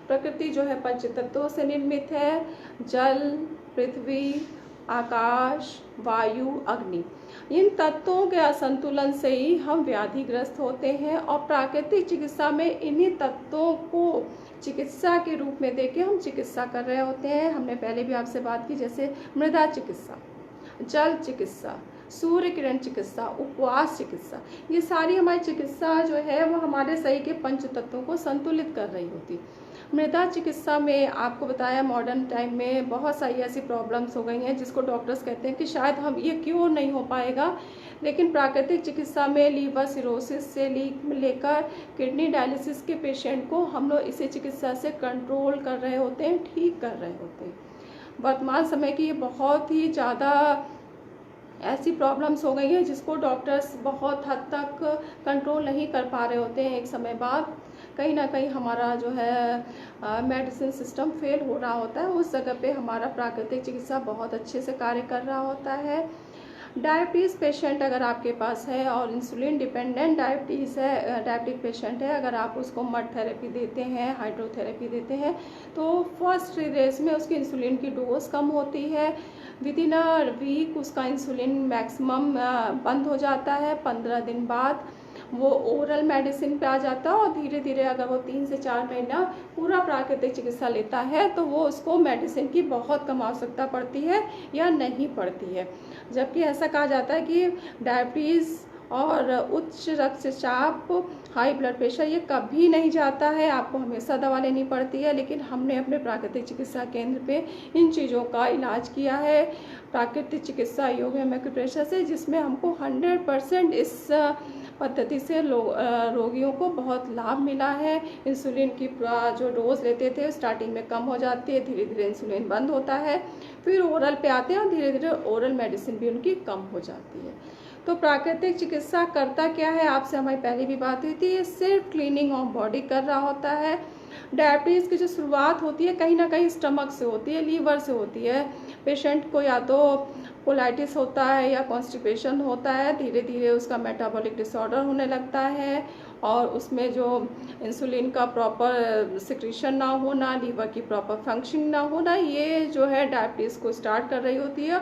प्रकृति जो है पंच तत्वों से निर्मित है। जल, पृथ्वी, आकाश, वायु, अग्नि, इन तत्वों के असंतुलन से ही हम व्याधिग्रस्त होते हैं। और प्राकृतिक चिकित्सा में इन्हीं तत्वों को चिकित्सा के रूप में देके हम चिकित्सा कर रहे होते हैं। हमने पहले भी आपसे बात की, जैसे मृदा चिकित्सा, जल चिकित्सा, सूर्य किरण चिकित्सा, उपवास चिकित्सा, ये सारी हमारी चिकित्सा जो है वो हमारे शरीर के पंच तत्वों को संतुलित कर रही होती। मृदा चिकित्सा में आपको बताया, मॉडर्न टाइम में बहुत सारी ऐसी प्रॉब्लम्स हो गई हैं जिसको डॉक्टर्स कहते हैं कि शायद हम ये क्योर नहीं हो पाएगा, लेकिन प्राकृतिक चिकित्सा में लीवर सिरोसिस से लेकर किडनी डायलिसिस के पेशेंट को हम लोग इसी चिकित्सा से कंट्रोल कर रहे होते हैं, ठीक कर रहे होते हैं। वर्तमान समय की ये बहुत ही ज़्यादा ऐसी प्रॉब्लम्स हो गई हैं जिसको डॉक्टर्स बहुत हद तक कंट्रोल नहीं कर पा रहे होते हैं। एक समय बाद कहीं ना कहीं हमारा जो है मेडिसिन सिस्टम फेल हो रहा होता है, उस जगह पे हमारा प्राकृतिक चिकित्सा बहुत अच्छे से कार्य कर रहा होता है। डायबिटीज़ पेशेंट अगर आपके पास है और इंसुलिन डिपेंडेंट डायबिटिक पेशेंट है, अगर आप उसको मड थेरेपी देते हैं, हाइड्रोथेरेपी देते हैं, तो फर्स्ट 3 डेज में उसकी इंसुलिन की डोज कम होती है। विदिन अ वीक उसका इंसुलिन मैक्सिमम बंद हो जाता है। 15 दिन बाद वो ओरल मेडिसिन पे आ जाता है और धीरे धीरे अगर वो 3 से 4 महीना पूरा प्राकृतिक चिकित्सा लेता है तो वो उसको मेडिसिन की बहुत कम आवश्यकता पड़ती है या नहीं पड़ती है। जबकि ऐसा कहा जाता है कि डायबिटीज़ और उच्च रक्तचाप, हाई ब्लड प्रेशर, ये कभी नहीं जाता है, आपको हमेशा दवा लेनी पड़ती है। लेकिन हमने अपने प्राकृतिक चिकित्सा केंद्र पे इन चीज़ों का इलाज किया है, प्राकृतिक चिकित्सा योग एक्यूप्रेशर से, जिसमें हमको 100% इस पद्धति से रोगियों को बहुत लाभ मिला है। इंसुलिन की जो डोज लेते थे स्टार्टिंग में कम हो जाती है, धीरे धीरे इंसुलिन बंद होता है, फिर ओरल पे आते हैं और धीरे धीरे ओरल मेडिसिन भी उनकी कम हो जाती है। तो प्राकृतिक चिकित्सा करता क्या है, आपसे हमारी पहले भी बात हुई थी, ये सिर्फ क्लीनिंग ऑफ बॉडी कर रहा होता है। डायबिटीज़ की जो शुरुआत होती है कहीं ना कहीं स्टमक से होती है, लीवर से होती है। पेशेंट को या तो कोलाइटिस होता है या कॉन्स्टिपेशन होता है, धीरे धीरे उसका मेटाबॉलिक डिसऑर्डर होने लगता है और उसमें जो इंसुलिन का प्रॉपर सिक्रीशन ना होना, लीवर की प्रॉपर फंक्शनिंग ना होना, ये जो है डायबिटीज़ को स्टार्ट कर रही होती है।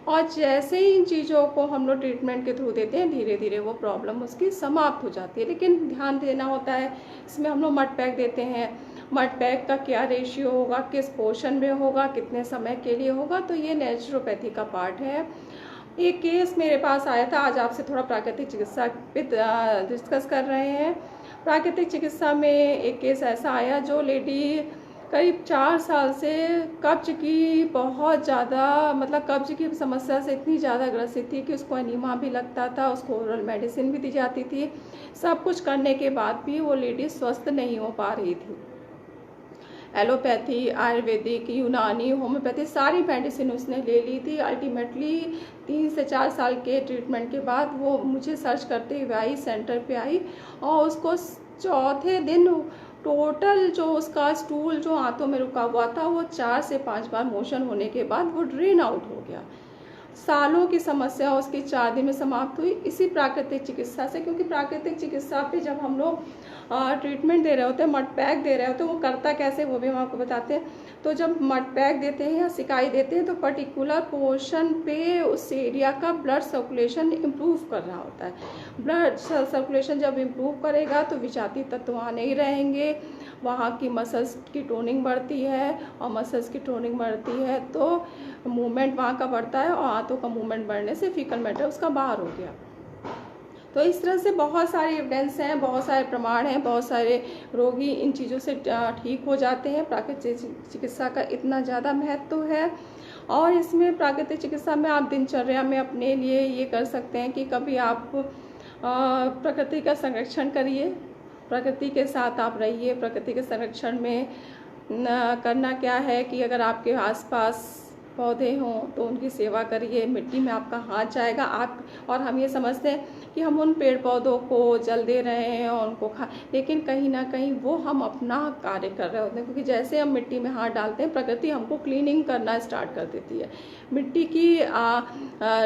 और जैसे ही इन चीज़ों को हम लोग ट्रीटमेंट के थ्रू देते हैं, धीरे धीरे वो प्रॉब्लम उसकी समाप्त हो जाती है। लेकिन ध्यान देना होता है, इसमें हम लोग मड पैक देते हैं, मड पैक का क्या रेशियो होगा, किस पोर्शन में होगा, कितने समय के लिए होगा, तो ये नेचुरोपैथी का पार्ट है। एक केस मेरे पास आया था, आज आपसे थोड़ा प्राकृतिक चिकित्सा पे डिस्कस कर रहे हैं। प्राकृतिक चिकित्सा में एक केस ऐसा आया, जो लेडी करीब 4 साल से कब्ज की बहुत ज़्यादा, मतलब कब्ज की समस्या से इतनी ज़्यादा ग्रसित थी कि उसको एनीमा भी लगता था, उसको ओरल मेडिसिन भी दी जाती थी। सब कुछ करने के बाद भी वो लेडी स्वस्थ नहीं हो पा रही थी। एलोपैथी, आयुर्वेदिक, यूनानी, होम्योपैथी सारी मेडिसिन उसने ले ली थी। अल्टीमेटली 3 से 4 साल के ट्रीटमेंट के बाद वो मुझे सर्च करते हुए आई, सेंटर पे आई, और उसको चौथे दिन टोटल जो उसका स्टूल जो आंतों में रुका हुआ था वो 4 से 5 बार मोशन होने के बाद वो ड्रेन आउट हो गया। सालों की समस्या उसकी 4 दिन में समाप्त हुई, इसी प्राकृतिक चिकित्सा से। क्योंकि प्राकृतिक चिकित्सा पे जब हम लोग ट्रीटमेंट दे रहे होते हैं, मड पैक दे रहे होते हैं, वो करता कैसे वो भी हम आपको बताते हैं। तो जब मड पैक देते हैं या सिकाई देते हैं तो पर्टिकुलर पोर्शन पे उस एरिया का ब्लड सर्कुलेशन इम्प्रूव कर रहा होता है। ब्लड सर्कुलेशन जब इम्प्रूव करेगा तो विषाती तत्व वहाँ नहीं रहेंगे, वहाँ की मसल्स की टोनिंग बढ़ती है, और मसल्स की टोनिंग बढ़ती है तो मूवमेंट वहाँ का बढ़ता है, और हाथों का मूवमेंट बढ़ने से फीकल मैटर उसका बाहर हो गया। तो इस तरह से बहुत सारे एविडेंस हैं, बहुत सारे प्रमाण हैं, बहुत सारे रोगी इन चीज़ों से ठीक हो जाते हैं। प्राकृतिक चिकित्सा का इतना ज़्यादा महत्व है। और इसमें प्राकृतिक चिकित्सा में आप दिनचर्या में अपने लिए ये कर सकते हैं कि कभी आप प्रकृति का संरक्षण करिए, प्रकृति के साथ आप रहिए। प्रकृति के संरक्षण में करना क्या है कि अगर आपके आसपास पौधे हों तो उनकी सेवा करिए। मिट्टी में आपका हाथ जाएगा आप, और हम ये समझते हैं कि हम उन पेड़ पौधों को जल दे रहे हैं और उनको लेकिन कहीं ना कहीं वो हम अपना कार्य कर रहे होते हैं। क्योंकि जैसे हम मिट्टी में हाथ डालते हैं, प्रकृति हमको क्लीनिंग करना स्टार्ट कर देती है। मिट्टी की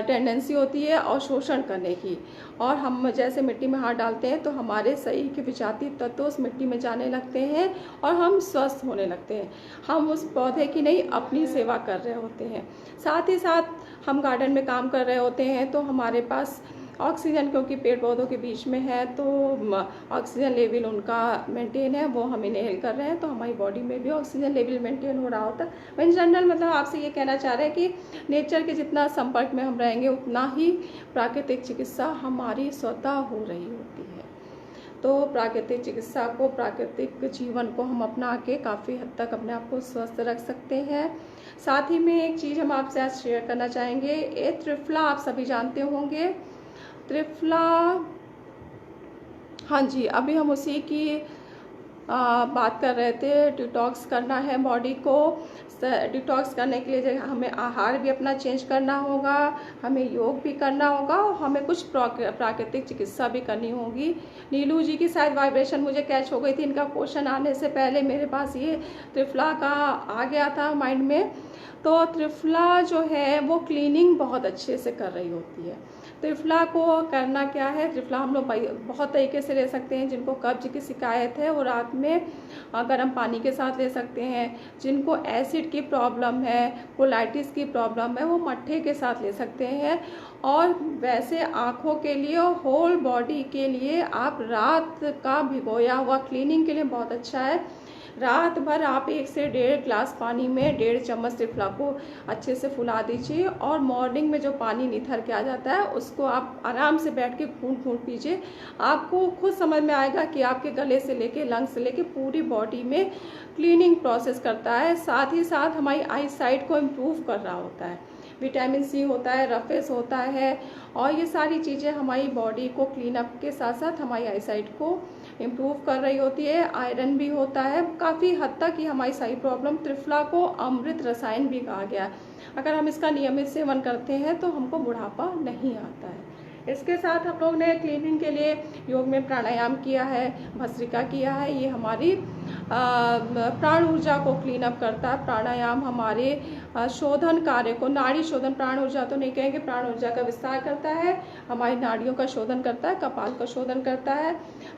टेंडेंसी होती है और शोषण करने की, और हम जैसे मिट्टी में हाथ डालते हैं तो हमारे शरीर के विषाती तत्व उस मिट्टी में जाने लगते हैं और हम स्वस्थ होने लगते हैं। हम उस पौधे की नहीं अपनी सेवा कर रहे होते हैं। साथ ही साथ हम गार्डन में काम कर रहे होते हैं तो हमारे पास ऑक्सीजन, क्योंकि पेड़ पौधों के बीच में है तो ऑक्सीजन लेवल उनका मेंटेन है, वो हम इनहेल कर रहे हैं तो हमारी बॉडी में भी ऑक्सीजन लेवल मेंटेन हो रहा होता है। इन जनरल मतलब आपसे ये कहना चाह रहे हैं कि नेचर के जितना संपर्क में हम रहेंगे उतना ही प्राकृतिक चिकित्सा हमारी स्वतः हो रही होती है। तो प्राकृतिक चिकित्सा को, प्राकृतिक जीवन को हम अपना के काफ़ी हद तक अपने आप को स्वस्थ रख सकते हैं। साथ ही में एक चीज़ हम आपसे आज शेयर करना चाहेंगे। ये त्रिफला आप सभी जानते होंगे। त्रिफला, हाँ जी, अभी हम उसी की बात कर रहे थे। डिटॉक्स करना है बॉडी को। डिटॉक्स करने के लिए हमें आहार भी अपना चेंज करना होगा, हमें योग भी करना होगा, और हमें कुछ प्राकृतिक चिकित्सा भी करनी होगी। नीलू जी की शायद वाइब्रेशन मुझे कैच हो गई थी, इनका क्वेश्चन आने से पहले मेरे पास ये त्रिफला का आ गया था माइंड में। तो त्रिफला जो है वो क्लीनिंग बहुत अच्छे से कर रही होती है। त्रिफला को करना क्या है, त्रिफला हम लोग बहुत तरीके से ले सकते हैं। जिनको कब्ज की शिकायत है वो रात में गर्म पानी के साथ ले सकते हैं। जिनको एसिड की प्रॉब्लम है, कोलाइटिस की प्रॉब्लम है, वो मट्ठे के साथ ले सकते हैं। और वैसे आँखों के लिए और होल बॉडी के लिए आप रात का भिगोया हुआ क्लीनिंग के लिए बहुत अच्छा है। रात भर आप 1 से 1.5 ग्लास पानी में 1.5 चम्मच त्रिफला को अच्छे से फुला दीजिए, और मॉर्निंग में जो पानी निथर के आ जाता है उसको आप आराम से बैठ के घूंट घूंट पीजिए। आपको खुद समझ में आएगा कि आपके गले से लेके लंग्स से लेके पूरी बॉडी में क्लीनिंग प्रोसेस करता है। साथ ही साथ हमारी आई साइट को इम्प्रूव कर रहा होता है। विटामिन सी होता है, रफेस होता है, और ये सारी चीज़ें हमारी बॉडी को क्लीन अप के साथ साथ हमारी आईसाइट को इम्प्रूव कर रही होती है। आयरन भी होता है काफ़ी हद तक। ये हमारी सारी प्रॉब्लम, त्रिफला को अमृत रसायन भी कहा गया है। अगर हम इसका नियमित सेवन करते हैं तो हमको बुढ़ापा नहीं आता है। इसके साथ हम लोग ने क्लीनिंग के लिए योग में प्राणायाम किया है, भस्त्रिका किया है। ये हमारी प्राण ऊर्जा को क्लीन अप करता है। प्राणायाम हमारे शोधन कार्य को, नाड़ी शोधन, प्राण ऊर्जा तो नहीं कहेंगे, प्राण ऊर्जा का विस्तार करता है, हमारी नाड़ियों का शोधन करता है, कपाल का शोधन करता है।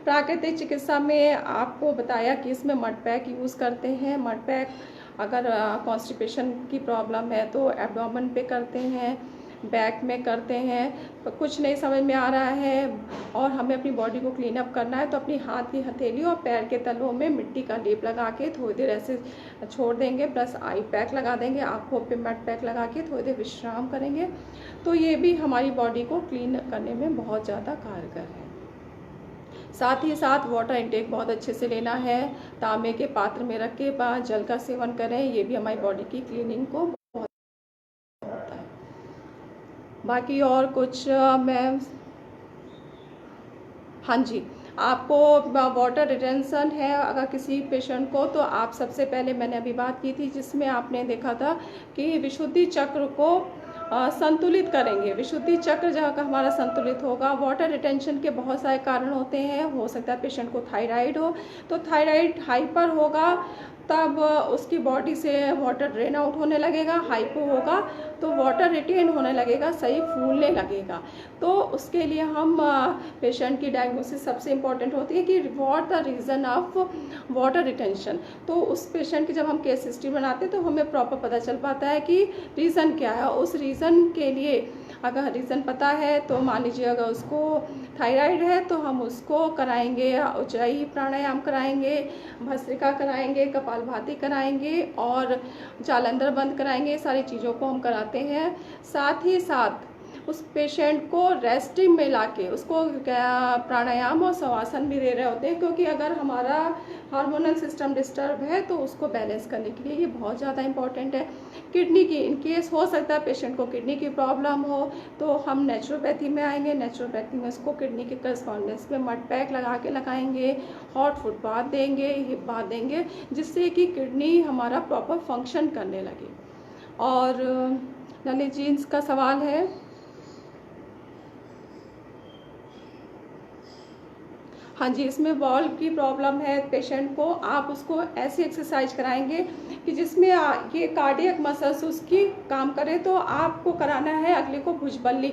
प्राकृतिक चिकित्सा में आपको बताया कि इसमें मड पैक यूज़ करते हैं। मड पैक अगर कॉन्स्टिपेशन की प्रॉब्लम है तो एब्डोमेन पे करते हैं, बैक में करते हैं। तो कुछ नहीं समझ में आ रहा है और हमें अपनी बॉडी को क्लीन अप करना है तो अपनी हाथ की हथेली और पैर के तलों में मिट्टी का लेप लगा के थोड़ी देर ऐसे छोड़ देंगे, प्लस आई पैक लगा देंगे, आँखों पे मड पैक लगा के थोड़ी देर विश्राम करेंगे। तो ये भी हमारी बॉडी को क्लीन करने में बहुत ज़्यादा कारगर है। साथ ही साथ वाटर इनटेक बहुत अच्छे से लेना है। तांबे के पात्र में रख के जल का सेवन करें, ये भी हमारी बॉडी की क्लीनिंग को बहुत होता है। बाकी और कुछ मैं हाँ जी, आपको वाटर रिटेंशन है अगर किसी पेशेंट को, तो आप सबसे पहले मैंने अभी बात की थी जिसमें आपने देखा था कि विशुद्धि चक्र को संतुलित करेंगे। विशुद्धि चक्र जहाँ का हमारा संतुलित होगा, वाटर रिटेंशन के बहुत सारे कारण होते हैं। हो सकता है पेशेंट को थायराइड हो, तो थायराइड हाइपर होगा तब उसकी बॉडी से वाटर ड्रेन आउट होने लगेगा। हाइपो होगा तो वाटर रिटेन होने लगेगा, सही फूलने लगेगा। तो उसके लिए हम पेशेंट की डायग्नोसिस सबसे इम्पॉर्टेंट होती है कि what the reason of water retention. तो उस पेशेंट की जब हम केस हिस्ट्री बनाते हैं तो हमें प्रॉपर पता चल पाता है कि रीज़न क्या है। उस रीज़न के लिए अगर रीज़न पता है तो मान लीजिए अगर उसको थायराइड है तो हम उसको कराएंगे, उज्जाई प्राणायाम कराएंगे, भस्त्रिका कराएंगे, कपालभाति कराएंगे और जालंधर बंद कराएंगे। सारी चीज़ों को हम कराते हैं। साथ ही साथ उस पेशेंट को रेस्टिंग में लाके उसको प्राणायाम और शवासन भी दे रहे होते हैं, क्योंकि अगर हमारा हार्मोनल सिस्टम डिस्टर्ब है तो उसको बैलेंस करने के लिए ये बहुत ज़्यादा इम्पॉर्टेंट है। किडनी की इन केस हो सकता है पेशेंट को किडनी की प्रॉब्लम हो तो हम नेचुरोपैथी में आएंगे। नेचुरोपैथी में उसको किडनी के करस्पॉन्डेंस में मड पैक लगाएंगे, हॉट फुट बाथ देंगे, हिप बाथ देंगे, जिससे कि किडनी हमारा प्रॉपर फंक्शन करने लगे। और ललित जी का सवाल है, हाँ जी, इसमें वॉल्व की प्रॉब्लम है पेशेंट को, आप उसको ऐसी एक्सरसाइज कराएंगे कि जिसमें ये कार्डियक मसल्स उसकी काम करे। तो आपको कराना है अगले को भुजबल्ली,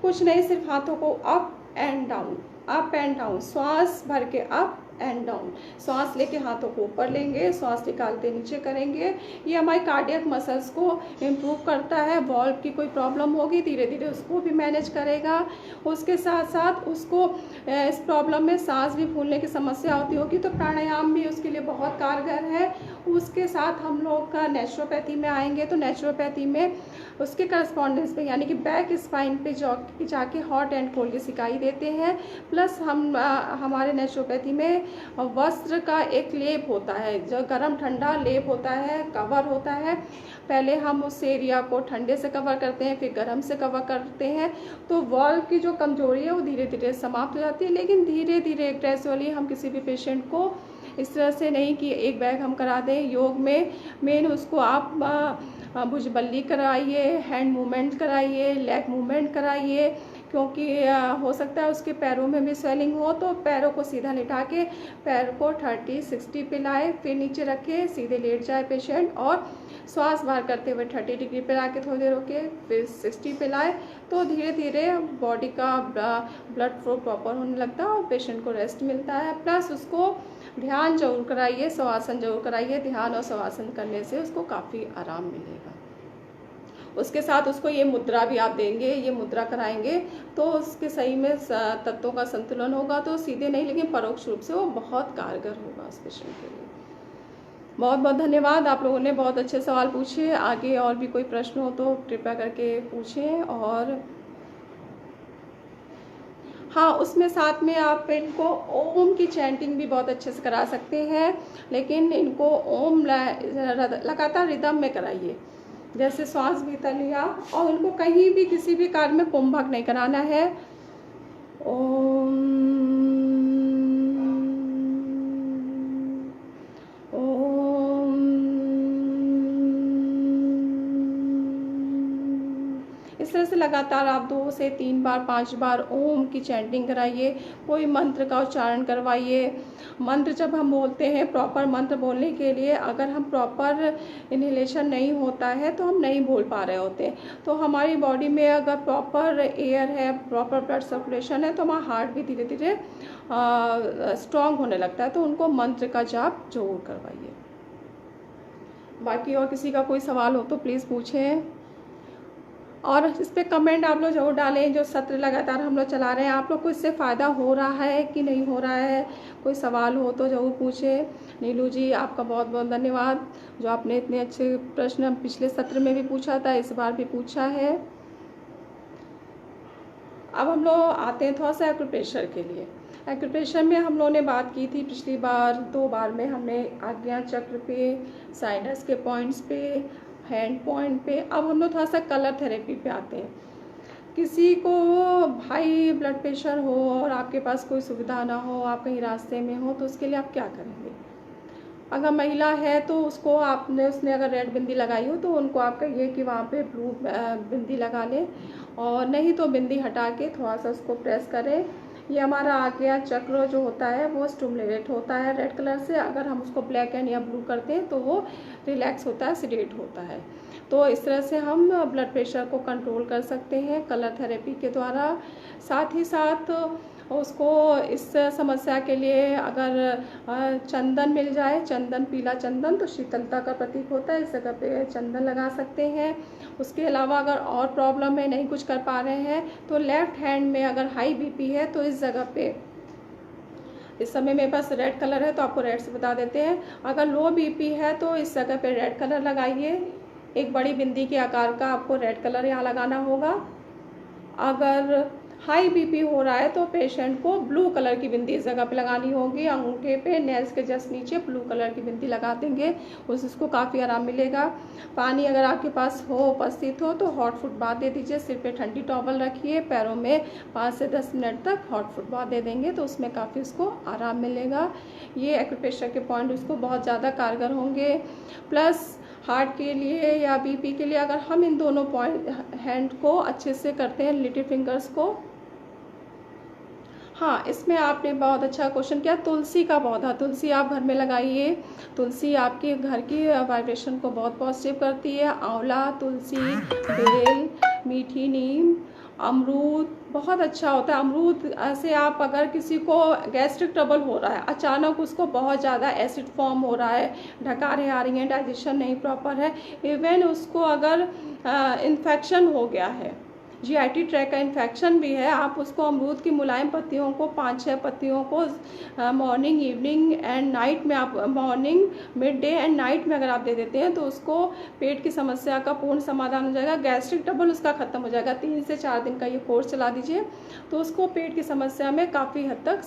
कुछ नहीं, सिर्फ हाथों को up and down, up and down, श्वास भर के अप एंड डाउन, श्वास लेके हाथों को ऊपर लेंगे, श्वास निकालते नीचे करेंगे। ये हमारे कार्डियक मसल्स को इम्प्रूव करता है। वॉल्व की कोई प्रॉब्लम होगी धीरे धीरे उसको भी मैनेज करेगा। उसके साथ साथ उसको इस प्रॉब्लम में सांस भी फूलने की समस्या होती तो प्राणायाम भी उसके लिए बहुत कारगर है। उसके साथ हम लोग का नेचुरोपैथी में आएंगे तो नेचुरोपैथी में उसके करस्पॉन्डेंस पे यानी कि बैक स्पाइन पे जाके हॉट एंड कोल्ड की सिकाई देते हैं। प्लस हम हमारे नेचुरोपैथी में वस्त्र का एक लेप होता है, जो गर्म ठंडा लेप होता है, कवर होता है। पहले हम उस एरिया को ठंडे से कवर करते हैं, फिर गर्म से कवर करते हैं। तो वॉल्व की जो कमजोरी है वो धीरे धीरे समाप्त हो जाती है। लेकिन धीरे धीरे ग्रेजुअली हम किसी भी पेशेंट को इस तरह से नहीं कि एक बैग हम करा दें। योग में मेन उसको आप भुजबल्ली कराइए, हैंड मूवमेंट कराइए, लेग मूवमेंट कराइए, क्योंकि हो सकता है उसके पैरों में भी स्वेलिंग हो। तो पैरों को सीधा लिटा के पैर को 30-60 पे लाए, फिर नीचे रखे, सीधे लेट जाए पेशेंट और श्वास बाहर करते हुए 30 डिग्री पे ला के थोड़ी देर रोके, फिर 60 पे लाए। तो धीरे धीरे बॉडी का ब्लड फ्लो प्रॉपर होने लगता है और पेशेंट को रेस्ट मिलता है। प्लस उसको ध्यान जरूर कराइए, शवासन जरूर कराइए। ध्यान और शवासन करने से उसको काफ़ी आराम मिलेगा। उसके साथ उसको ये मुद्रा भी आप देंगे, ये मुद्रा कराएंगे तो उसके सही में तत्वों का संतुलन होगा। तो सीधे नहीं लेकिन परोक्ष रूप से वो बहुत कारगर होगा उस पेशेंट के लिए। बहुत बहुत धन्यवाद, आप लोगों ने बहुत अच्छे सवाल पूछे। आगे और भी कोई प्रश्न हो तो कृपया करके पूछें। और हाँ, उसमें साथ में आप इनको ओम की चैंटिंग भी बहुत अच्छे से करा सकते हैं, लेकिन इनको ओम लगातार रिदम में कराइए, जैसे श्वास भीतर लिया। और उनको कहीं भी किसी भी कार्य में कुंभक नहीं कराना है। ओम ओम, इस तरह से लगातार आप 2 से 3 बार 5 बार ओम की चैंटिंग कराइए। कोई मंत्र का उच्चारण करवाइए। मंत्र जब हम बोलते हैं, प्रॉपर मंत्र बोलने के लिए अगर हम प्रॉपर इनहेलेशन नहीं होता है तो हम नहीं बोल पा रहे होते। तो हमारी बॉडी में अगर प्रॉपर एयर है, प्रॉपर ब्लड सर्कुलेशन है, तो हमारा हार्ट भी धीरे धीरे स्ट्रॉन्ग होने लगता है। तो उनको मंत्र का जाप जरूर करवाइए। बाकी और किसी का कोई सवाल हो तो प्लीज़ पूछें। और इस पर कमेंट आप लोग जरूर डालें। जो सत्र लगातार हम लोग चला रहे हैं, आप लोग को इससे फ़ायदा हो रहा है कि नहीं हो रहा है। कोई सवाल हो तो ज़रूर पूछें। नीलू जी, आपका बहुत बहुत धन्यवाद, जो आपने इतने अच्छे प्रश्न पिछले सत्र में भी पूछा था, इस बार भी पूछा है। अब हम लोग आते हैं थोड़ा सा एक्यूप्रेशर के लिए। एक्यूप्रेशर में हम लोगों ने बात की थी पिछली बार, 2 बार में हमने आज्ञा चक्र पे, साइनस के पॉइंट्स पे, हैंड पॉइंट पे। अब हम लोग थोड़ा सा कलर थेरेपी पे आते हैं। किसी को हाई ब्लड प्रेशर हो और आपके पास कोई सुविधा ना हो, आप कहीं रास्ते में हो, तो उसके लिए आप क्या करेंगे? अगर महिला है तो उसने अगर रेड बिंदी लगाई हो तो उनको आप कहिए कि वहाँ पे ब्लू बिंदी लगा ले, और नहीं तो बिंदी हटा के थोड़ा सा उसको प्रेस करें। ये हमारा आज्ञा चक्र जो होता है वो स्टिमुलेट होता है रेड कलर से। अगर हम उसको ब्लैक एंड या ब्लू करते हैं तो वो रिलैक्स होता है, सेडेट होता है। तो इस तरह से हम ब्लड प्रेशर को कंट्रोल कर सकते हैं कलर थेरेपी के द्वारा। साथ ही साथ उसको इस समस्या के लिए अगर चंदन मिल जाए, चंदन, पीला चंदन तो शीतलता का प्रतीक होता है, इस जगह पे चंदन लगा सकते हैं। उसके अलावा अगर और प्रॉब्लम है, नहीं कुछ कर पा रहे हैं, तो लेफ़्ट हैंड में अगर हाई बीपी है तो इस जगह पे, इस समय मेरे पास रेड कलर है तो आपको रेड से बता देते हैं। अगर लो बीपी है तो इस जगह पे रेड कलर लगाइए। एक बड़ी बिंदी के आकार का आपको रेड कलर यहाँ लगाना होगा। अगर हाई बीपी हो रहा है तो पेशेंट को ब्लू कलर की बिंदी इस जगह पे लगानी होगी। अंगूठे पे, नेल्स के जस्ट नीचे ब्लू कलर की बिंदी लगा देंगे, उसको काफ़ी आराम मिलेगा। पानी अगर आपके पास हो, उपस्थित हो, तो हॉट फुट बाथ दे दीजिए। सिर पे ठंडी टॉवल रखिए, पैरों में 5 से 10 मिनट तक हॉट फुट बाथ दे देंगे तो उसमें काफ़ी उसको आराम मिलेगा। ये एक्यूप्रेशर के पॉइंट उसको बहुत ज़्यादा कारगर होंगे। प्लस हार्ट के लिए या बीपी के लिए अगर हम इन दोनों पॉइंट हैंड को अच्छे से करते हैं, लिटिल फिंगर्स को। हाँ, इसमें आपने बहुत अच्छा क्वेश्चन किया। तुलसी का पौधा, तुलसी आप घर में लगाइए। तुलसी आपके घर की वाइब्रेशन को बहुत पॉजिटिव करती है। आंवला, तुलसी, बेल, मीठी नीम, अमरूद बहुत अच्छा होता है। अमरूद ऐसे आप अगर किसी को गैस्ट्रिक ट्रबल हो रहा है, अचानक उसको बहुत ज़्यादा एसिड फॉर्म हो रहा है, ढकारें आ रही हैं, डाइजेशन नहीं प्रॉपर है, इवन उसको अगर इन्फेक्शन हो गया है, जीआईटी ट्रैक का इन्फेक्शन भी है, आप उसको अमरूद की मुलायम पत्तियों को 5-6 पत्तियों को मॉर्निंग, इवनिंग एंड नाइट में, आप morning, mid day and night में अगर आप दे देते हैं तो उसको पेट की समस्या का पूर्ण समाधान हो जाएगा। गैस्ट्रिक ट्रबल उसका ख़त्म हो जाएगा। 3 से 4 दिन का ये कोर्स चला दीजिए तो उसको पेट की समस्या में काफ़ी हद तक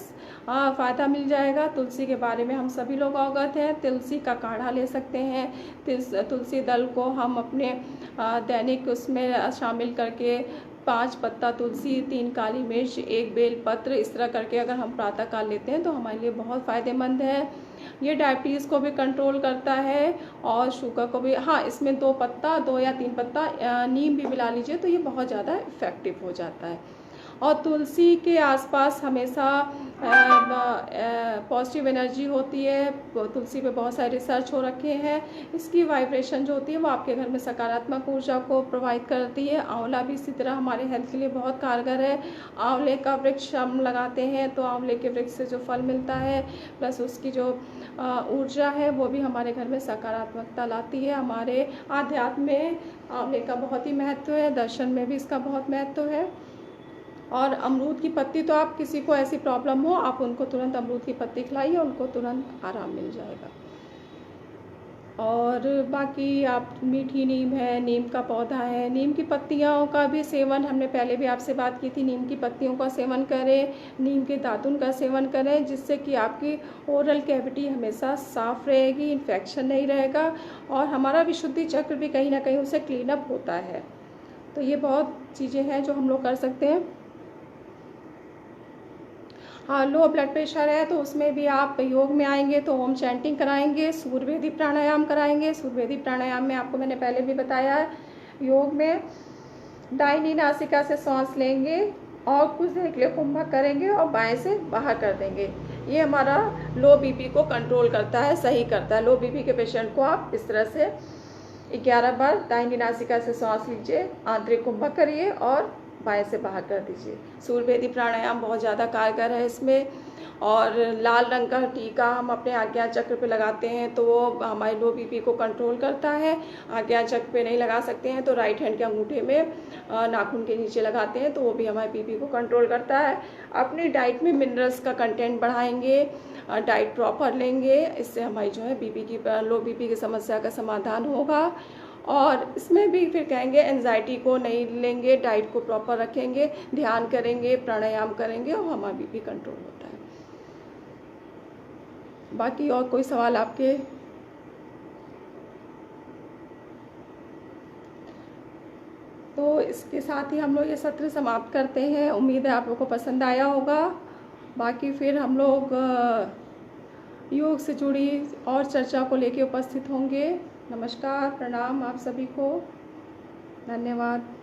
फ़ायदा मिल जाएगा। तुलसी के बारे में हम सभी लोग अवगत हैं। तुलसी का काढ़ा ले सकते हैं। तुलसी दल को हम अपने दैनिक उसमें शामिल करके 5 पत्ता तुलसी, 3 काली मिर्च, 1 बेल पत्र, इस तरह करके अगर हम प्रातःकाल लेते हैं तो हमारे लिए बहुत फ़ायदेमंद है। ये डायबिटीज़ को भी कंट्रोल करता है और शुगर को भी। हाँ, इसमें 2 पत्ता, 2 या 3 पत्ता नीम भी मिला लीजिए तो ये बहुत ज़्यादा इफ़ेक्टिव हो जाता है। और तुलसी के आसपास हमेशा पॉजिटिव एनर्जी होती है। तुलसी पे बहुत सारे रिसर्च हो रखे हैं। इसकी वाइब्रेशन जो होती है वो आपके घर में सकारात्मक ऊर्जा को प्रोवाइड करती है। आंवला भी इसी तरह हमारे हेल्थ के लिए बहुत कारगर है। आंवले का वृक्ष हम लगाते हैं तो आंवले के वृक्ष से जो फल मिलता है प्लस उसकी जो ऊर्जा है वो भी हमारे घर में सकारात्मकता लाती है। हमारे आध्यात्म में आंवले का बहुत ही महत्व है, दर्शन में भी इसका बहुत महत्व है। और अमरूद की पत्ती तो आप किसी को ऐसी प्रॉब्लम हो, आप उनको तुरंत अमरूद की पत्ती खिलाइए, उनको तुरंत आराम मिल जाएगा। और बाकी आप मीठी नीम है, नीम का पौधा है, नीम की पत्तियों का भी सेवन, हमने पहले भी आपसे बात की थी, नीम की पत्तियों का सेवन करें, नीम के दातुन का सेवन करें, जिससे कि आपकी ओरल कैविटी हमेशा साफ़ रहेगी, इन्फेक्शन नहीं रहेगा और हमारा विशुद्धि चक्र भी कहीं ना कहीं उससे क्लीन अप होता है। तो ये बहुत चीज़ें हैं जो हम लोग कर सकते हैं। हाँ, लो ब्लड प्रेशर है तो उसमें भी आप योग में आएंगे तो ओम चैंटिंग कराएंगे, सूर्यवेदी प्राणायाम कराएंगे। सूर्यवेदी प्राणायाम में आपको मैंने पहले भी बताया है, योग में दाहिनी नासिका से सांस लेंगे और कुछ देर के लिए कुंभक करेंगे और बाएं से बाहर कर देंगे। ये हमारा लो बीपी को कंट्रोल करता है, सही करता है। लो बीपी के पेशेंट को आप इस तरह से 11 बार दाहिनी नासिका से सांस लीजिए, आंतरिक कुंभक करिए और बाएं से बाहर कर दीजिए। सूर्यवेदी प्राणायाम बहुत ज़्यादा कारगर है इसमें। और लाल रंग का टीका हम अपने आज्ञा चक्र पे लगाते हैं तो वो हमारे लो बीपी को कंट्रोल करता है। आज्ञा चक्र पे नहीं लगा सकते हैं तो राइट हैंड के अंगूठे में नाखून के नीचे लगाते हैं तो वो भी हमारे बीपी को कंट्रोल करता है। अपनी डाइट में मिनरल्स का कंटेंट बढ़ाएंगे, डाइट प्रॉपर लेंगे, इससे हमारी जो है बीपी की, लो बीपी की समस्या का समाधान होगा। और इसमें भी फिर कहेंगे एंजाइटी को नहीं लेंगे, डाइट को प्रॉपर रखेंगे, ध्यान करेंगे, प्राणायाम करेंगे और हमारा बीपी कंट्रोल होता है। बाकी और कोई सवाल आपके? तो इसके साथ ही हम लोग ये सत्र समाप्त करते हैं। उम्मीद है आप लोगों को पसंद आया होगा। बाकी फिर हम लोग योग से जुड़ी और चर्चा को लेकर उपस्थित होंगे। नमस्कार, प्रणाम आप सभी को, धन्यवाद।